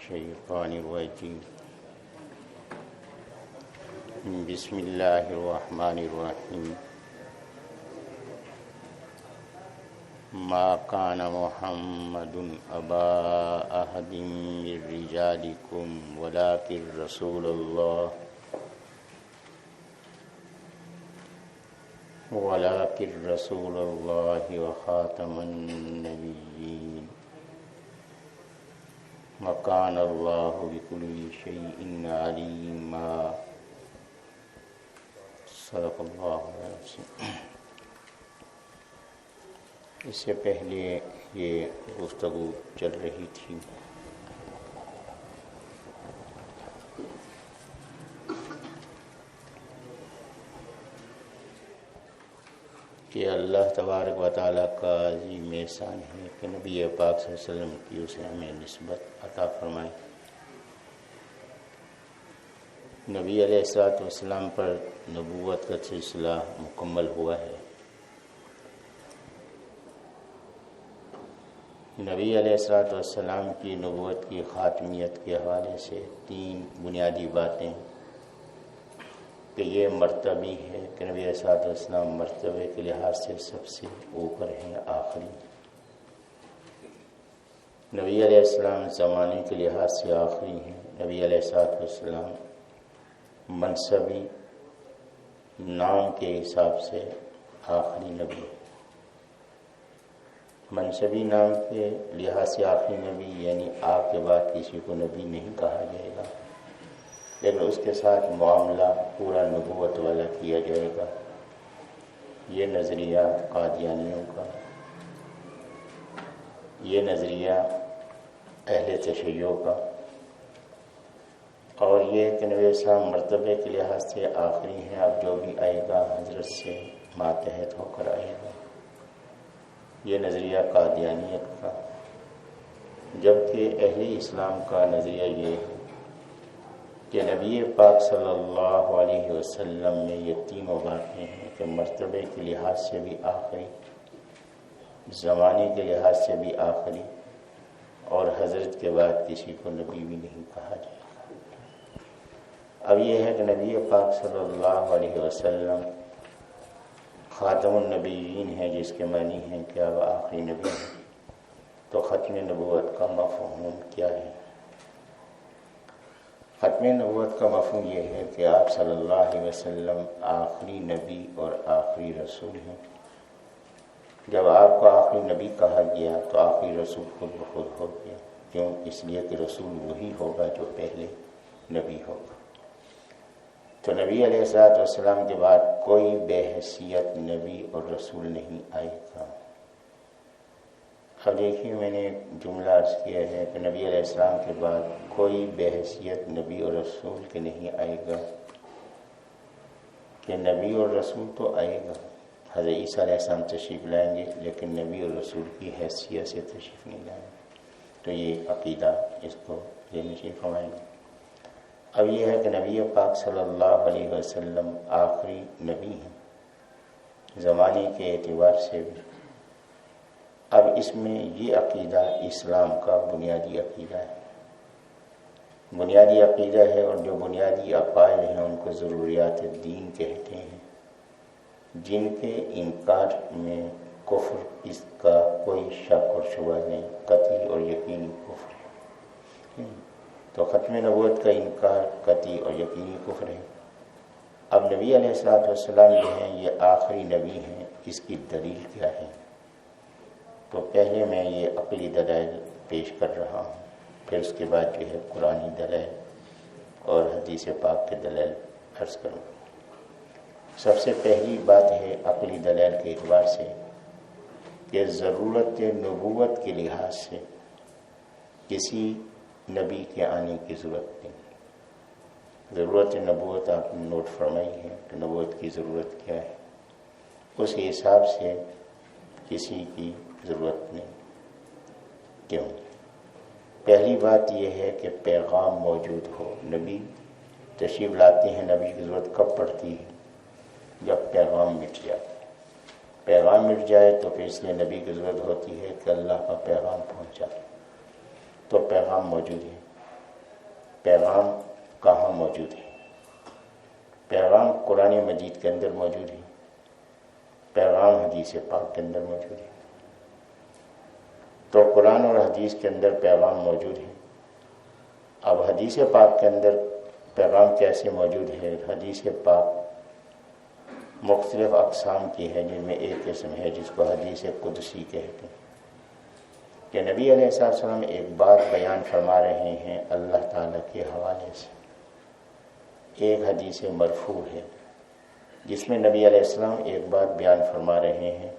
الشيطان الرجيم بسم الله الرحمن الرحيم ما كان محمد أبا أحد من رجالكم ولكن رسول الله وخاتم النبيين وكان الله بكل شيء عليما صدق اللہ العظیم۔ اس سے پہلے یہ گفتگو چل رہی تھی کہ اللہ تبارک و تعالیٰ کا عظیم احسان ہے کہ نبی پاک صلی اللہ علیہ وسلم کی اسے ہمیں نسبت عطا فرمائے۔ نبی علیہ السلام پر نبوت کا سلسلہ مکمل ہوا ہے۔ نبی علیہ السلام کی نبوت کی خاتمیت کے حوالے سے تین بنیادی باتیں کہ یہ مرتبی ہے کہ نبی علیہ السلام مرتبے کے لحاظ سے سب سے اوپر ہیں، آخری۔ نبی علیہ السلام زمانے کے لحاظ سے آخری ہیں۔ نبی علیہ السلام منصبی نام کے حساب سے آخری نبی، منصبی نام کے لحاظ سے آخری نبی، یعنی آپ کے بعد کسی کو نبی نہیں کہا جائے گا، لیکن اس کے ساتھ معاملہ پورا نبوت والا کیا جائے گا۔ یہ نظریہ قادیانیوں کا، یہ نظریہ اہل تشیع کا، اور یہ کہ نبی السلام مرتبے کے لحاظ سے آخری ہیں، اب جو بھی آئے گا حضرت سے ماتحت ہو کر آئے گا، یہ نظریہ قادیانیت کا۔ جبکہ اہل اسلام کا نظریہ یہ ہے کہ نبی پاک صلی اللہ علیہ وسلم میں یہ تینوں باتیں ہیں کہ مرتبے کے لحاظ سے بھی آخری، زمانے کے لحاظ سے بھی آخری، اور حضرت کے بعد کسی کو نبی بھی نہیں کہا جائے گا۔ اب یہ ہے کہ نبی پاک صلی اللہ علیہ وسلم خاتم النبیین ہے، جس کے معنی ہیں کہ اب آخری نبی ہے۔ تو ختم نبوت کا مفہوم کیا ہے؟ ختم نبوت کا مفہوم یہ ہے کہ آپ صلی اللہ علیہ وسلم آخری نبی اور آخری رسول ہیں۔ جب آپ کو آخری نبی کہا گیا تو آخری رسول خود بخود ہو گیا۔ کیوں؟ اس لیے کہ رسول وہی ہوگا جو پہلے نبی ہوگا۔ تو نبی علیہ السلام کے بعد کوئی بے حیثیت نبی اور رسول نہیں آئے گا۔ اب دیکھیے، میں نے جملہ عرض کیا ہے کہ نبی علیہ السلام کے بعد کوئی بے حیثیت نبی اور رسول کے نہیں آئے گا، کہ نبی اور رسول تو آئے گا، حضرت عیسیٰ علیہ السلام تشریف لائیں گے، لیکن نبی اور رسول کی حیثیت سے تشریف نہیں لائیں گے۔ تو یہ عقیدہ اس کو ذہن نشین فرمائیں گے۔ اب یہ ہے کہ نبی پاک صلی اللہ علیہ وسلم آخری نبی ہیں زمانے کے اعتبار سے بھی۔ اب اس میں یہ عقیدہ اسلام کا بنیادی عقیدہ ہے، بنیادی عقیدہ ہے، اور جو بنیادی عقائد ہیں ان کو ضروریات دین کہتے ہیں، جن کے انکار میں کفر، اس کا کوئی شک اور شبہ نہیں، قطعی اور یقینی کفر ہے۔ تو ختم نبوت کا انکار قطعی اور یقینی کفر ہے۔ اب نبی علیہ السلام جو ہیں یہ آخری نبی ہیں، اس کی دلیل کیا ہے؟ تو پہلے میں یہ عقلی دلائل پیش کر رہا ہوں، پھر اس کے بعد جو ہے قرآنی دلائل اور حدیث پاک کے دلائل عرض کروں۔ سب سے پہلی بات ہے عقلی دلائل کے اعتبار سے کہ ضرورت نبوت کے لحاظ سے کسی نبی کے آنے کی ضرورت نہیں۔ ضرورت نبوت آپ نے نوٹ فرمائی ہے کہ نبوت کی ضرورت کیا ہے، اس حساب سے کسی کی ضرورت نہیں۔ کیوں؟ پہلی بات یہ ہے کہ پیغام موجود ہو۔ نبی تشریف لاتے ہیں، نبی کی ضرورت کب پڑتی ہے؟ جب پیغام مٹ جائے۔ پیغام مٹ جائے تو پھر اس لیے نبی کی ضرورت ہوتی ہے کہ اللہ کا پیغام پہنچا، تو پیغام موجود ہے۔ پیغام کہاں موجود ہے؟ پیغام قرآن مجید کے اندر موجود ہے، پیغام حدیث پاک کے اندر موجود ہے۔ تو قرآن اور حدیث کے اندر پیغام موجود ہے۔ اب حدیث پاک کے اندر پیغام کیسے موجود ہے؟ حدیث پاک مختلف اقسام کی ہے، جن میں ایک قسم ہے جس کو حدیث قدسی کہتے ہیں، کہ نبی علیہ السلام ایک بات بیان فرما رہے ہیں اللہ تعالیٰ کے حوالے سے۔ ایک حدیث مرفوع ہے جس میں نبی علیہ السلام ایک بات بیان فرما رہے ہیں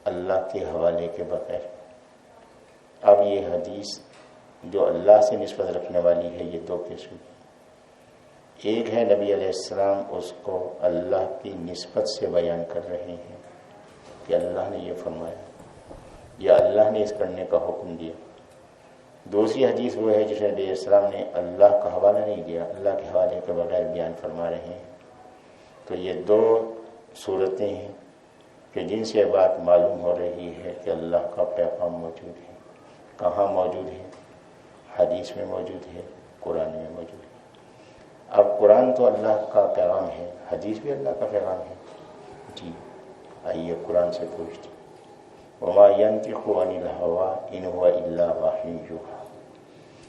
اللہ کے حوالے کے بغیر۔ اب یہ حدیث جو اللہ سے نسبت رکھنے والی ہے، یہ دو قسم ہے۔ ایک ہے نبی علیہ السلام اس کو اللہ کی نسبت سے بیان کر رہے ہیں کہ اللہ نے یہ فرمایا یا اللہ نے اس کرنے کا حکم دیا۔ دوسری حدیث وہ ہے جس میں نبی علیہ السلام نے اللہ کا حوالہ نہیں دیا، اللہ کے حوالے کے بغیر بیان فرما رہے ہیں۔ تو یہ دو صورتیں ہیں کہ جن سے بات معلوم ہو رہی ہے کہ اللہ کا پیغام موجود ہے۔ کہاں موجود ہے؟ حدیث میں موجود ہے، قرآن میں موجود ہے۔ اب قرآن تو اللہ کا پیغام ہے، حدیث بھی اللہ کا پیغام ہے۔ جی آئیے قرآن سے پوچھتے، وما ينطق عن الهوى ان هو الا وحی یوحی،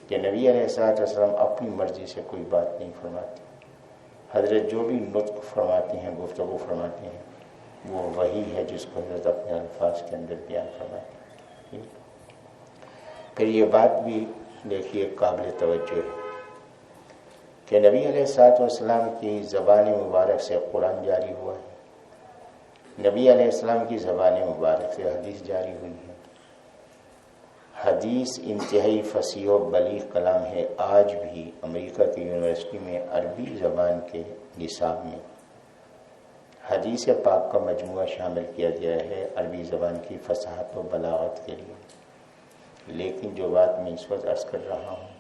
کہ نبی علیہ السلام اپنی مرضی سے کوئی بات نہیں فرماتے۔ حضرت جو بھی نطق فرماتے ہیں، گفتگو فرماتے ہیں، وہ وحی ہے جس کو حضرت اپنے الفاظ کے اندر بیان فرماتے ہیں۔ پھر یہ بات بھی دیکھیے قابل توجہ ہے کہ نبی علیہ السلام کی زبان مبارک سے قرآن جاری ہوا ہے، نبی علیہ السلام کی زبان مبارک سے حدیث جاری ہوئی ہے۔ حدیث انتہائی فصیح و بلیغ کلام ہے۔ آج بھی امریکہ کی یونیورسٹی میں عربی زبان کے نصاب میں حدیث پاک کا مجموعہ شامل کیا گیا ہے عربی زبان کی فصاحت و بلاغت کے لیے۔ لیکن جو بات میں اس وقت عرض کر رہا ہوں،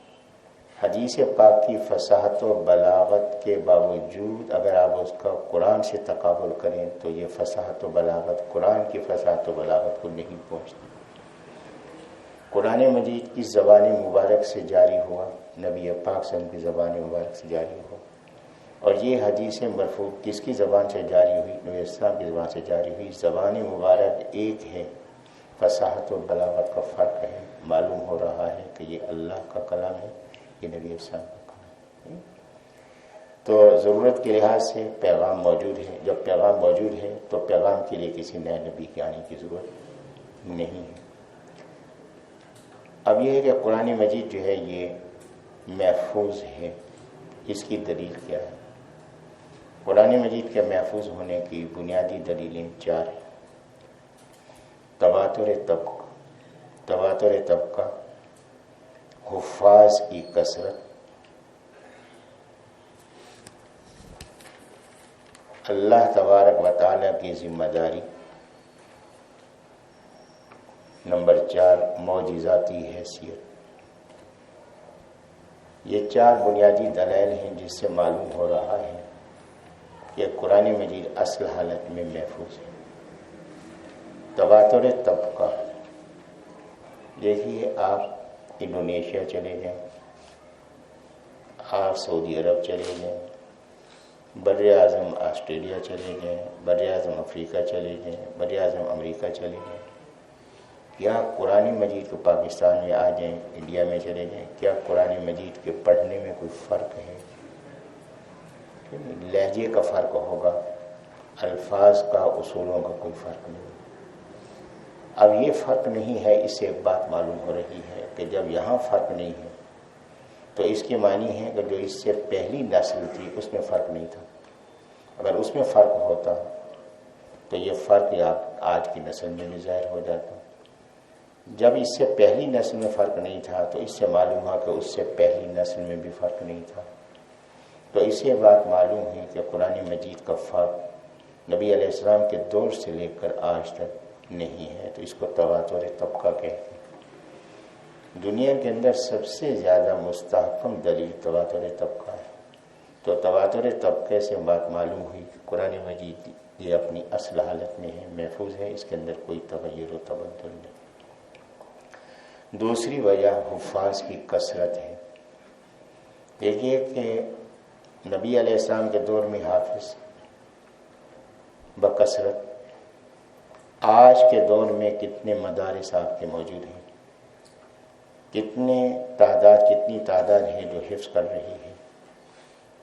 حدیث پاک کی فصاحت و بلاغت کے باوجود اگر آپ اس کا قرآن سے تقابل کریں تو یہ فصاحت و بلاغت قرآن کی فصاحت و بلاغت کو نہیں پہنچتی۔ قرآن مجید کی زبان مبارک سے جاری ہوا، نبی پاک سے ان کی زبان مبارک سے جاری ہوا، اور یہ حدیث مرفوع کس کی زبان سے جاری ہوئی؟ نبی اسلام کی زبان سے جاری ہوئی۔ زبان مبارک ایک ہے، فصاحت و بلاغت کا فرق ہے۔ معلوم ہو رہا ہے کہ یہ اللہ کا کلام ہے، یہ نبی اسلام کا کلام ہے۔ تو ضرورت کے لحاظ سے پیغام موجود ہے۔ جب پیغام موجود ہے تو پیغام کے لیے کسی نئے نبی کے آنے کی ضرورت نہیں ہے۔ اب یہ ہے کہ قرآن مجید جو ہے یہ محفوظ ہے، اس کی دلیل کیا ہے؟ قرآن مجید کے محفوظ ہونے کی بنیادی دلیلیں چار ہیں۔ تواتر طبقہ، حفاظ کی کثرت، اللہ تبارک و تعالیٰ کی ذمہ داری، نمبر 4 معجزاتی حیثیت۔ یہ چار بنیادی دلائل ہیں جس سے معلوم ہو رہا ہے کہ قرآن مجید اصل حالت میں محفوظ ہے۔ تواتر طبقہ، دیکھیے آپ انڈونیشیا چلے جائیں، آپ سعودی عرب چلے جائیں، بر اعظم آسٹریلیا چلے جائیں، بر اعظم افریقہ چلے جائیں، بر اعظم امریکہ چلے جائیں، کیا قرآن مجید کو پاکستان میں آ جائیں، انڈیا میں چلے جائیں، کیا قرآن مجید کے پڑھنے میں کوئی فرق ہے؟ لہجے کا فرق ہوگا، الفاظ کا، اصولوں کا کوئی فرق نہیں۔ اب یہ فرق نہیں ہے، اس سے ایک بات معلوم ہو رہی ہے کہ جب یہاں فرق نہیں ہے تو اس کے معنی ہے کہ جو اس سے پہلی نسل تھی اس میں فرق نہیں تھا۔ اگر اس میں فرق ہوتا تو یہ فرق آج کی نسل میں بھی ظاہر ہو جاتا۔ جب اس سے پہلی نسل میں فرق نہیں تھا تو اس سے معلوم ہوا کہ اس سے پہلی نسل میں بھی فرق نہیں تھا۔ تو اس سے بات معلوم ہوئی کہ قرآن مجید کا فرق نبی علیہ السلام کے دور سے لے کر آج تک نہیں ہے، تو اس کو تواتر طبقہ کہتے ہیں۔ دنیا کے اندر سب سے زیادہ مستحکم دلیل تواتر طبقہ ہے۔ تو تواتر طبقے سے بات معلوم ہوئی کہ قرآن مجید یہ اپنی اصل حالت میں ہے، محفوظ ہے، اس کے اندر کوئی تغیر و تبدل نہیں۔ دوسری وجہ حفاظ کی کثرت ہے۔ دیکھیے کہ نبی علیہ السلام کے دور میں حافظ بکثرت، آج کے دور میں کتنے مدارس آپ کے موجود ہیں، کتنی تعداد ہے جو حفظ کر رہی ہے.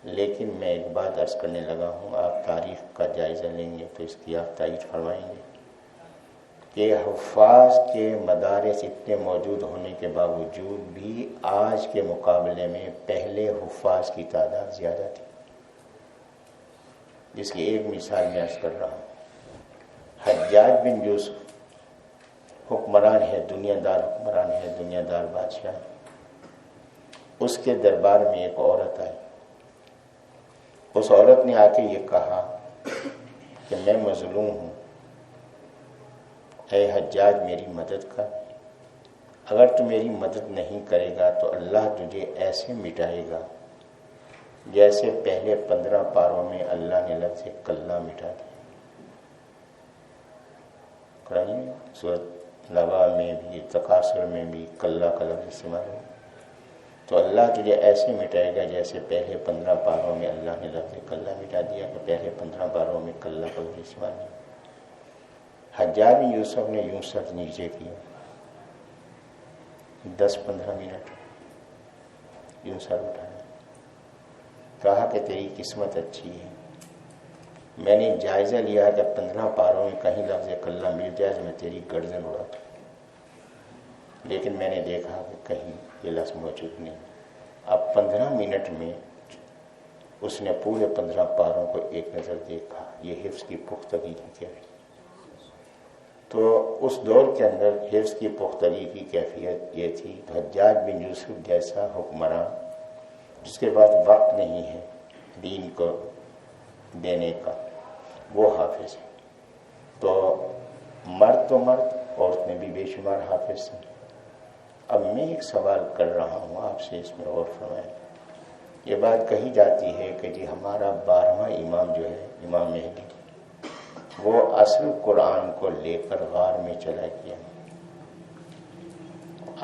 لیکن میں ایک بات عرض کرنے لگا ہوں، آپ تاریخ کا جائزہ لیں گے تو اس کی آپ تائید فرمائیں گے کہ حفاظ کے مدارس اتنے موجود ہونے کے باوجود بھی آج کے مقابلے میں پہلے حفاظ کی تعداد زیادہ تھی. جس کی ایک مثال میں عرض کر رہا ہوں. حجاج بن یوسف حکمران ہے، دنیا دار حکمران ہے، دنیا دار بادشاہ. اس کے دربار میں ایک عورت آئی. اس عورت نے آ کے یہ کہا کہ میں مظلوم ہوں، اے حجاج میری مدد کر. اگر تو میری مدد نہیں کرے گا تو اللہ تجھے ایسے مٹائے گا جیسے پہلے 15 پاروں میں اللہ نے لفظ کلّا مٹا دیا. قرآن سورۃ نبا میں بھی، تکاثر میں بھی کلّا کا لفظ استعمال ہوا. تو اللہ تجھے ایسے مٹائے گا جیسے پہلے 15 پاروں میں اللہ نے لفظ کلّا مٹا دیا. تو پہلے 15 پاروں میں کلّا کا لفظ استعمال نہیں. حجاج بن یوسف نے یوں سر نیچے کیا 10-15 منٹ، یوں سر اٹھایا، کہا کہ تیری قسمت اچھی ہے، میں نے جائزہ لیا کہ 15 پاروں میں کہیں لفظ کلّا مل جائے تو میں تیری گردن اڑا دوں، لیکن میں نے دیکھا کہ کہیں یہ لفظ موجود نہیں. اب 15 منٹ میں اس نے پورے 15 پاروں کو ایک نظر دیکھا. یہ حفظ کی پختگی کی کیفیت. تو اس دور کے اندر حفظ کی پختگی کی کیفیت یہ تھی. حجاج بن یوسف جیسا حکمران جس کے پاس وقت نہیں ہے دین کو دینے کا، وہ حافظ ہے. تو مرد عورتیں بھی بے شمار حافظ ہیں. اب میں ایک سوال کر رہا ہوں آپ سے، اس میں اور فرمائیں. یہ بات کہی جاتی ہے کہ جی ہمارا 12واں امام جو ہے امام مہدی، وہ اصل قرآن کو لے کر غار میں چلا گیا.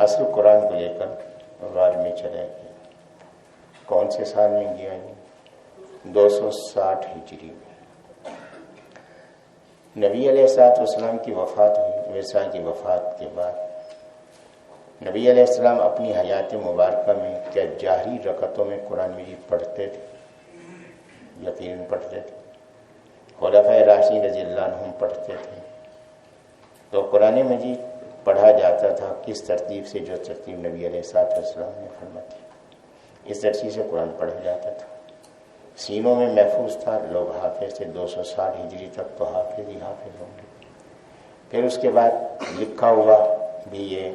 اصل قرآن کو لے کر غار میں چلا گیا. کون سے سال میں گیا؟ 260 ہجری میں. نبی علیہ السلام کی وفات ہوئی. مرزا کی وفات کے بعد نبی علیہ السلام اپنی حیات مبارکہ میں کیا جہری رکعتوں میں قرآن مجید پڑھتے تھے؟ یقیناً پڑھتے تھے. خلفائے راشدین رضی اللہ عنہم پڑھتے تھے. تو قرآن مجید پڑھا جاتا تھا کس ترتیب سے؟ جو ترتیب نبی علیہ السلام نے فرمائی تھی، اس ترتیب سے قرآن پڑھا جاتا تھا. سینوں میں محفوظ تھا. لوگ حافظ تھے. 260 ہجری تک تو حافظ ہی حافظ ہوں گے. پھر اس کے بعد لکھا ہوا بھی یہ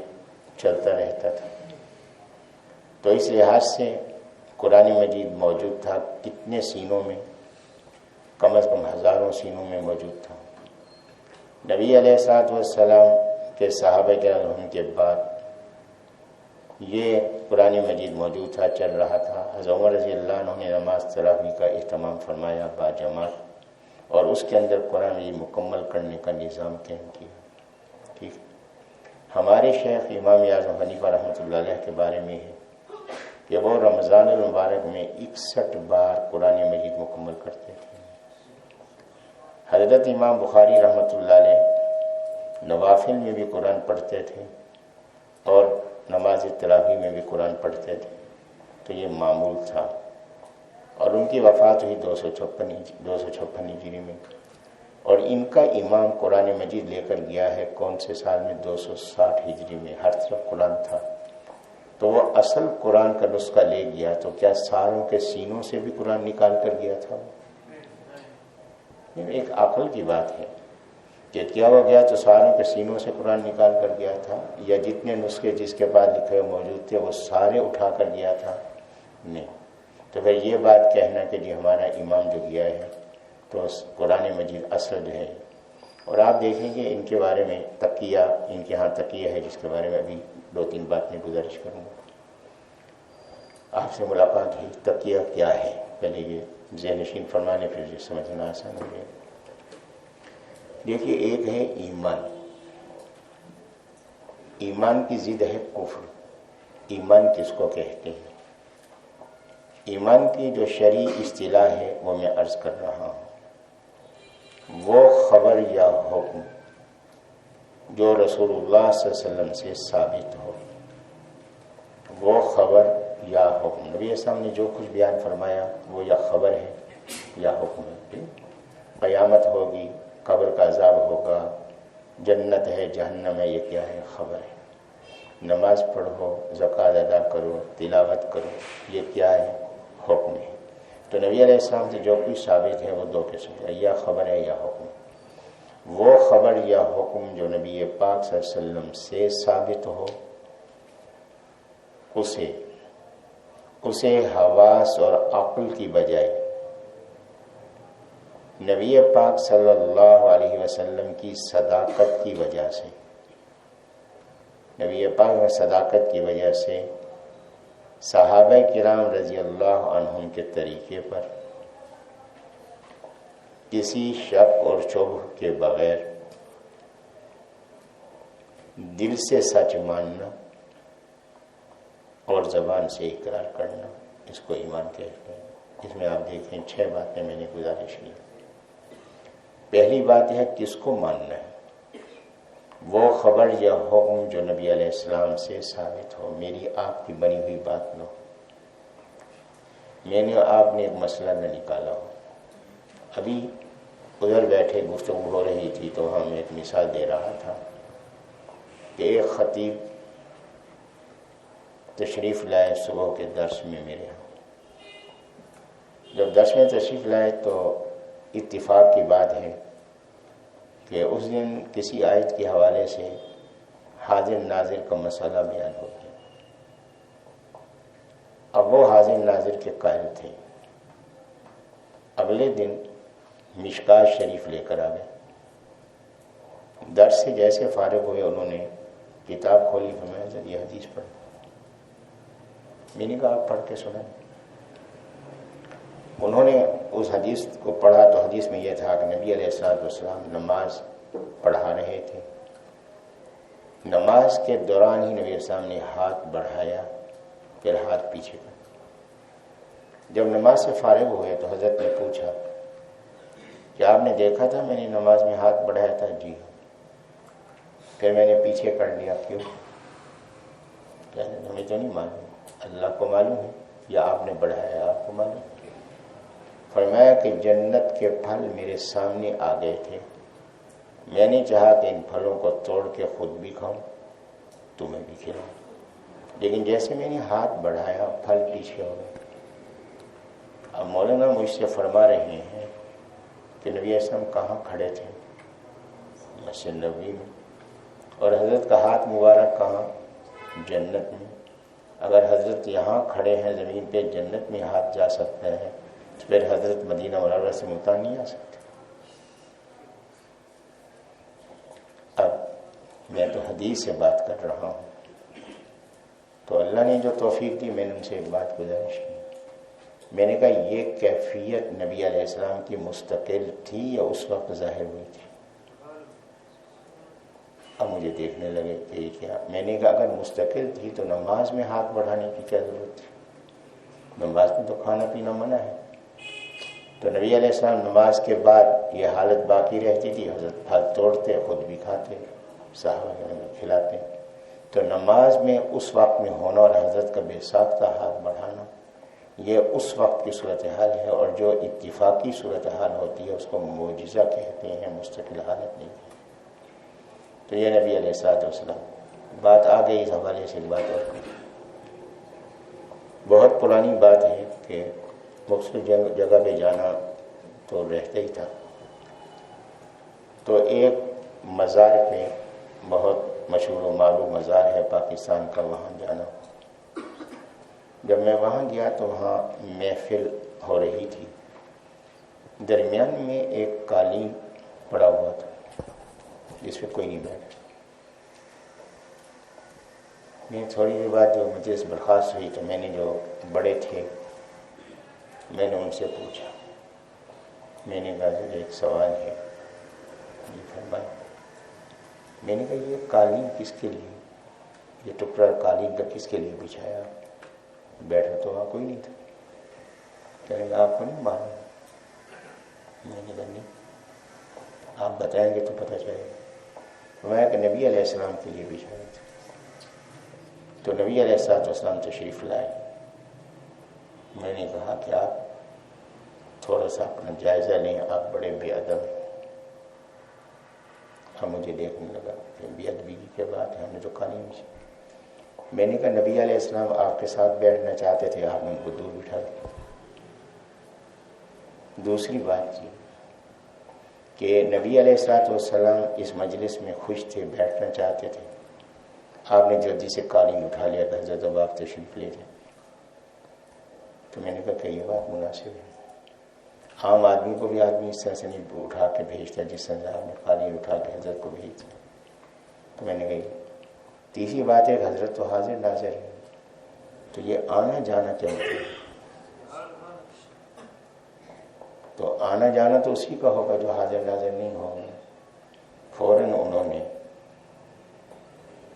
چلتا رہتا تھا. تو اس لحاظ سے قرآن مجید موجود تھا کتنے سینوں میں؟ کم از کم ہزاروں سینوں میں موجود تھا. نبی علیہ السلام کے صحابہ کرام کے بعد یہ قرآن مجید موجود تھا، چل رہا تھا. حضرت عمر رضی اللہ عنہ نے نماز تراویح کا اہتمام فرمایا با جماعت، اور اس کے اندر قرآن مجید مکمل کرنے کا نظام قائم کیا. ٹھیک. ہمارے شیخ امام اعظم حنیفہ رحمۃ اللہ علیہ کے بارے میں ہے کہ وہ رمضان المبارک میں 61 بار قرآن مجید مکمل کرتے تھے. حضرت امام بخاری رحمۃ اللہ علیہ نوافل میں بھی قرآن پڑھتے تھے اور نماز تراویح میں بھی قرآن پڑھتے تھے. تو یہ معمول تھا. اور ان کی وفات ہوئی 256 ہجری میں. اور ان کا امام قرآن مجید لے کر گیا ہے کون سے سال میں؟ 260 ہجری میں. ہر طرف قرآن تھا. تو وہ اصل قرآن کا نسخہ لے گیا. تو کیا ساروں کے سینوں سے بھی قرآن نکال کر گیا تھا؟ ایک عقل کی بات ہے کہ کیا ہو گیا تو ساروں کے سینوں سے قرآن نکال کر گیا تھا، یا جتنے نسخے جس کے بعد لکھے ہوئے موجود تھے وہ سارے اٹھا کر گیا تھا؟ نہیں. تو پھر یہ بات کہنا کہ جی ہمارا امام جو گیا ہے تو قرآن مجید اصل جو ہے. اور آپ دیکھیں گے ان کے بارے میں تقیہ، ان کے ہاں تقیہ ہے جس کے بارے میں ابھی 2-3 باتیں گزارش کروں گا. آپ سے ملاقات ہوئی. تقیہ کیا ہے پہلے یہ ذہن نشین فرمانے، پھر یہ سمجھنا آسان ہو گیا. دیکھیے ایک ہے ایمان. ایمان کی ضد ہے کفر. ایمان کس کو کہتے ہیں؟ ایمان کی جو شرعی اصطلاح ہے وہ میں عرض کر رہا ہوں، وہ خبر یا حکم جو رسول اللہ صلی اللہ علیہ وسلم سے ثابت ہو، وہ خبر یا حکم، نبی اسلام نے جو کچھ بیان فرمایا وہ یا خبر ہے یا حکم ہے۔ قیامت ہوگی، قبر کا عذاب ہوگا، جنت ہے جہنم ہے، یہ کیا ہے؟ خبر ہے۔ نماز پڑھو، زکوٰۃ ادا کرو، تلاوت کرو، یہ کیا ہے؟ حکم ہے۔ تو نبی علیہ السلام سے جو کچھ ثابت ہے وہ دو قسم ہے، یا خبر ہے یا حکم۔ وہ خبر یا حکم جو نبی پاک صلی اللہ علیہ وسلم سے ثابت ہو، اسے حواس اور عقل کی بجائے نبی پاک صلی اللہ علیہ وسلم کی صداقت کی وجہ سے، نبی پاک میں صداقت کی وجہ سے صحابہ کرام رضی اللہ عنہم کے طریقے پر کسی شک اور شبہ کے بغیر دل سے سچ ماننا اور زبان سے اقرار کرنا، اس کو ایمان کہتے ہیں۔ اس میں آپ دیکھیں 6 باتیں میں نے گزارش کی۔ پہلی بات ہے کس کو ماننا ہے؟ وہ خبر یا حکم جو نبی علیہ السلام سے ثابت ہو، میری آپ کی بنی ہوئی بات نہ ہو، میں نے آپ نے ایک مسئلہ نہ نکالا ہو۔ ابھی ادھر بیٹھے گفتگو ہو رہی تھی تو ہم ایک مثال دے رہا تھا کہ ایک خطیب تشریف لائے صبح کے درس میں میرے ہاں۔ جب درس میں تشریف لائے تو اتفاق کی بات ہے کہ اس دن کسی آیت کے حوالے سے حاضر ناظر کا مسئلہ بیان ہو گیا۔ اب وہ حاضر ناظر کے قائل تھے، اگلے دن مشکات شریف لے کر آ گئے۔ درس سے جیسے فارغ ہوئے انہوں نے کتاب کھولی، فرمایا سر یہ حدیث پڑھ۔ میں نے کہا آپ پڑھ کے سنائیں۔ انہوں نے اس حدیث کو پڑھا تو حدیث میں یہ تھا کہ نبی علیہ السلام نماز پڑھا رہے تھے، نماز کے دوران ہی نبی السلام نے ہاتھ بڑھایا، پھر ہاتھ پیچھے کر۔ جب نماز سے فارغ ہوئے تو حضرت نے پوچھا کہ آپ نے دیکھا تھا میں نے نماز میں ہاتھ بڑھایا تھا؟ جی ہاں۔ پھر میں نے پیچھے کر لیا، کیوں؟ ہمیں تو نہیں معلوم، اللہ کو معلوم ہے، یا آپ نے بڑھایا آپ کو معلوم ہے۔ فرمایا کہ جنت کے پھل میرے سامنے آ گئے تھے، میں نے چاہا کہ ان پھلوں کو توڑ کے خود بھی کھاؤں تمہیں بھی کھلاؤں، لیکن جیسے میں نے ہاتھ بڑھایا پھل پیچھے ہو گئے۔ اب مولانا مجھ سے فرما رہے ہیں کہ نبی اسلام کہاں کھڑے تھے؟ مسجد نبوی میں، اور حضرت کا ہاتھ مبارک کہاں؟ جنت میں۔ اگر حضرت یہاں کھڑے ہیں زمین پہ، جنت میں ہاتھ جا سکتا ہے، تو پھر حضرت مدینہ منورہ سے ملتان نہیں آ سکتے۔ اب میں تو حدیث سے بات کر رہا ہوں، تو اللہ نے جو توفیق دی میں نے ان سے ایک بات گزارش کی۔ میں نے کہا یہ کیفیت نبی علیہ السلام کی مستقل تھی یا اس وقت ظاہر ہوئی تھی؟ اب مجھے دیکھنے لگے کہ یہ کیا؟ میں نے کہا اگر مستقل تھی تو نماز میں ہاتھ بڑھانے کی کیا ضرورت تھی؟ نماز میں تو کھانا پینا منع ہے۔ تو نبی علیہ السلام نماز کے بعد یہ حالت باقی رہتی تھی، حضرت پھل توڑتے خود بھی کھاتے، صحابہ کو کھلاتے۔ تو نماز میں اس وقت میں ہونا اور حضرت کا بے ساختہ ہاتھ بڑھانا یہ اس وقت کی صورتحال ہے، اور جو اتفاقی صورتحال ہوتی ہے اس کو معجزہ کہتے ہیں، مستقل حالت نہیں ہے۔ تو یہ نبی علیہ السلام بات آ گئی، اس حوالے سے ایک بات اور بہت پرانی بات ہے کہ مختلف جگہ پہ جانا تو رہتا ہی تھا، تو ایک مزار پہ بہت مشہور و معروف مزار ہے پاکستان کا، وہاں جانا۔ جب میں وہاں گیا تو وہاں محفل ہو رہی تھی، درمیان میں ایک قالین پڑا ہوا تھا جس پہ کوئی نہیں بیٹھا۔ میں تھوڑی دیر بعد جو مجلس برخاست ہوئی تو میں نے جو بڑے تھے میں نے ان سے پوچھا، میں نے کہا کہ ایک سوال ہے۔ فرمایا، میں نے کہا یہ قالین کس کے لیے، یہ ٹکڑا قالین کا کس کے لیے بچھایا؟ بیٹھا تو وہاں کوئی نہیں تھا۔ کہنے گا آپ کو نہیں معلوم؟ میں نے کہا نہیں، آپ بتائیں گے تو پتہ چلے گا۔ میں کہ نبی علیہ السلام کے لیے بھی شاید، تو نبی علیہ السلام تشریف لائے۔ میں نے کہا کہ آپ تھوڑا سا اپنا جائزہ لیں، آپ بڑے بے ادب ہیں۔ ہم مجھے دیکھنے لگا کہ بے ادبی کی کیا بات ہے، ہم نے تو کھا نہیں مجھے۔ میں نے کہا نبی علیہ السلام آپ کے ساتھ بیٹھنا چاہتے تھے، آپ نے ان کو دور بٹھا دیا۔ دوسری بات یہ کہ نبی علیہ السلام اس مجلس میں خوش تھے، بیٹھنا چاہتے تھے، آپ نے جلدی سے قالین اٹھا لیا کہ حضرت اب آپ تشریف لے جائیں۔ تو میں نے کہا کہ یہ بات مناسب ہے، عام آدمی کو بھی آدمی اس طرح سے نہیں اٹھا کے بھیجتا جس طرح آپ نے قالین اٹھا کے حضرت کو بھیج دیا۔ تو میں نے کہا تیسری بات ہے کہ حضرت تو حاضر ناظر ہے، تو یہ آنا جانا کیا مطلب؟ تو آنا جانا تو اسی کا ہوگا جو حاضر ناظر نہیں ہوگا۔ فوراً انہوں نے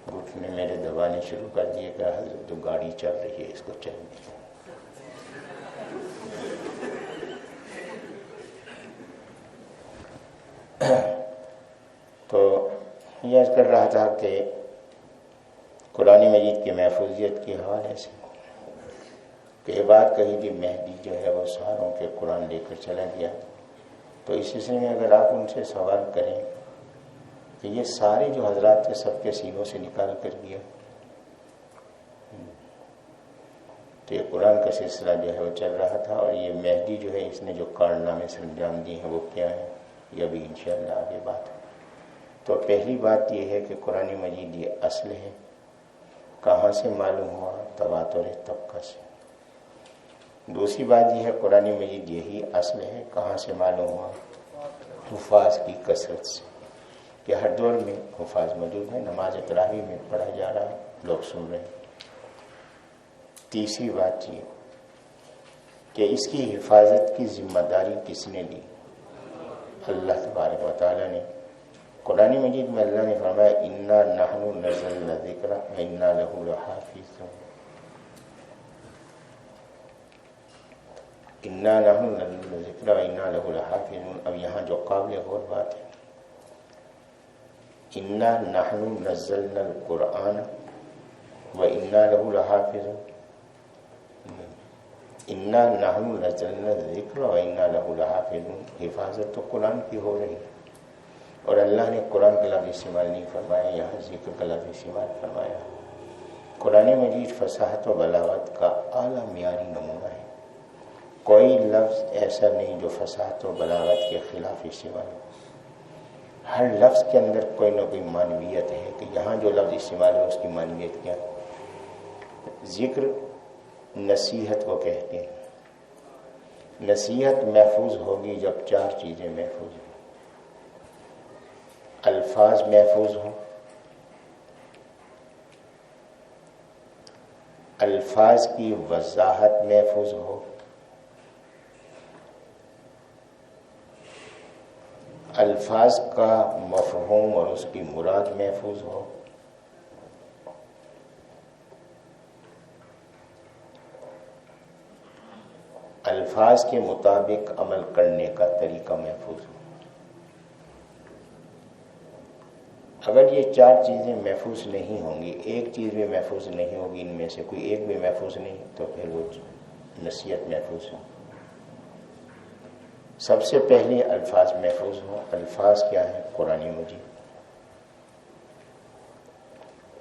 گھٹنے میرے دبانے شروع کر دیے کہ حضرت تو گاڑی چل رہی ہے، اس کو چل دیا۔ تو یہ عرض کر رہا تھا کہ قرآن مجید کی محفوظیت کے حوالے سے کہ یہ بات کہی کہ مہدی جو ہے وہ ساروں کے قرآن لے کر چلا گیا، تو اس سلسلے میں اگر آپ ان سے سوال کریں کہ یہ سارے جو حضرات تھے سب کے سینوں سے نکال کر گیا، تو یہ قرآن کا سلسلہ جو ہے وہ چل رہا تھا، اور یہ مہدی جو ہے اس نے جو کارنامے سے انجام دیے ہیں وہ کیا ہیں، یہ ابھی انشاءاللہ آگے بات ہے۔ تو پہلی بات یہ ہے کہ قرآن مجید یہ اصل ہے، کہاں سے معلوم ہوا؟ تواتر طبقہ سے۔ دوسری بات یہ ہے قرآن مجید یہی اصل ہے، کہاں سے معلوم ہوا؟ حفاظ کی کثرت سے، کہ ہر دور میں حفاظ موجود ہیں، نماز تراویح میں پڑھا جا رہا ہے، لوگ سن رہے ہیں۔ تیسری بات یہ کہ اس کی حفاظت کی ذمہ داری کس نے لی؟ اللہ تبارک و تعالیٰ نے۔ قرآن مجید میں اللہ نے فرمایا انا نحن نزلنا الذکر وانا لہ لحافظون، انا نحن نزلنا الذکر وانا لہ لحافظون۔ اب یہاں جو قابل غور بات ہے، انا نحن نزلنا القرآن وانا لہ لحافظون، انا نحن نزلنا الذکر وانا لہ لحافظون۔ حفاظت تو قرآن کی ہو رہی ہے، اور اللہ نے قرآن کا لفظ استعمال نہیں فرمایا، یہاں ذکر کا لفظ استعمال فرمایا۔ قرآن مجید فصاحت و بلاغت کا اعلیٰ معیاری نمونہ ہے، کوئی لفظ ایسا نہیں جو فصاحت و بلاغت کے خلاف استعمال ہو۔ ہر لفظ کے اندر کوئی نہ کوئی معنویت ہے، کہ یہاں جو لفظ استعمال ہے اس کی معنویت کیا؟ ذکر نصیحت کو کہتے ہیں۔ نصیحت محفوظ ہوگی جب چار چیزیں محفوظ ہوں، الفاظ محفوظ ہوں، الفاظ کی وضاحت محفوظ ہو، الفاظ کا مفہوم اور اس کی مراد محفوظ ہو، الفاظ کے مطابق عمل کرنے کا طریقہ محفوظ ہو۔ اگر یہ چار چیزیں محفوظ نہیں ہوں گی، ایک چیز بھی محفوظ نہیں ہوگی، ان میں سے کوئی ایک بھی محفوظ نہیں، تو پھر وہ نصیحت محفوظ ہو۔ سب سے پہلے الفاظ محفوظ ہوں۔ الفاظ کیا ہے؟ قرآن مجید۔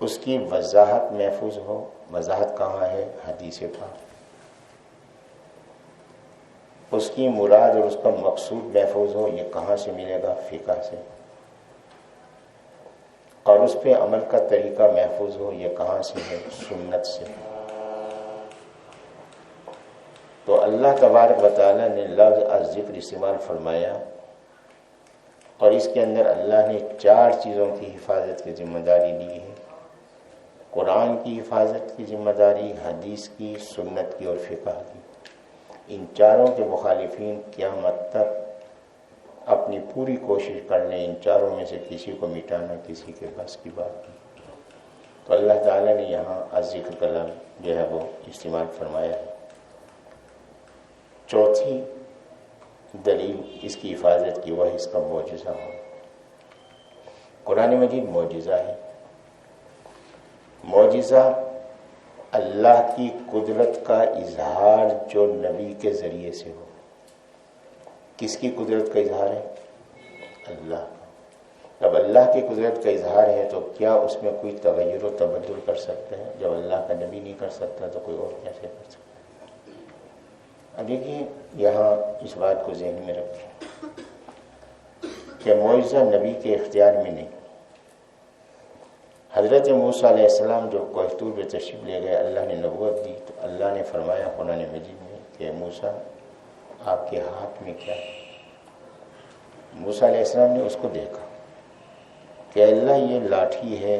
اس کی وضاحت محفوظ ہو۔ وضاحت کہاں ہے؟ حدیث پاک۔ اس کی مراد اور اس کا مقصود محفوظ ہو۔ یہ کہاں سے ملے گا؟ فقہ سے۔ اور اس پہ عمل کا طریقہ محفوظ ہو۔ یہ کہاں سے ہے؟ سنت سے۔ تو اللہ تبارک و تعالیٰ نے لفظ الذکر استعمال فرمایا، اور اس کے اندر اللہ نے چار چیزوں کی حفاظت کی ذمہ داری لی ہے: قرآن کی حفاظت کی ذمہ داری، حدیث کی، سنت کی اور فقہ کی۔ ان چاروں کے مخالفین قیامت تک اپنی پوری کوشش کر لیں ان چاروں میں سے کسی کو مٹانا کسی کے بس کی بات نہیں۔ تو اللہ تعالیٰ نے یہاں الذکر کا لفظ جو ہے وہ استعمال فرمایا ہے۔ چوتھی دلیل اس کی حفاظت کی وہ اس کا معجزہ ہو. قرآن مجید معجزہ ہے. معجزہ اللہ کی قدرت کا اظہار جو نبی کے ذریعے سے ہو. کس کی قدرت کا اظہار ہے؟ اللہ کا. جب اللہ کی قدرت کا اظہار ہے تو کیا اس میں کوئی تغیر و تبدل کر سکتے ہیں؟ جب اللہ کا نبی نہیں کر سکتا تو کوئی اور کیسے کر سکتا ہے؟ اب دیکھیے یہاں اس بات کو ذہن میں رکھیں کہ معجزہ نبی کے اختیار میں نہیں. حضرت موسیٰ علیہ السلام جو کوہ طور پہ تشریف لے گئے، اللہ نے نبوت دی تو اللہ نے فرمایا قرآن مجید میں کہ موسیٰ آپ کے ہاتھ میں کیا ہے؟ موسیٰ علیہ السلام نے اس کو دیکھا کہ اللہ یہ لاٹھی ہے،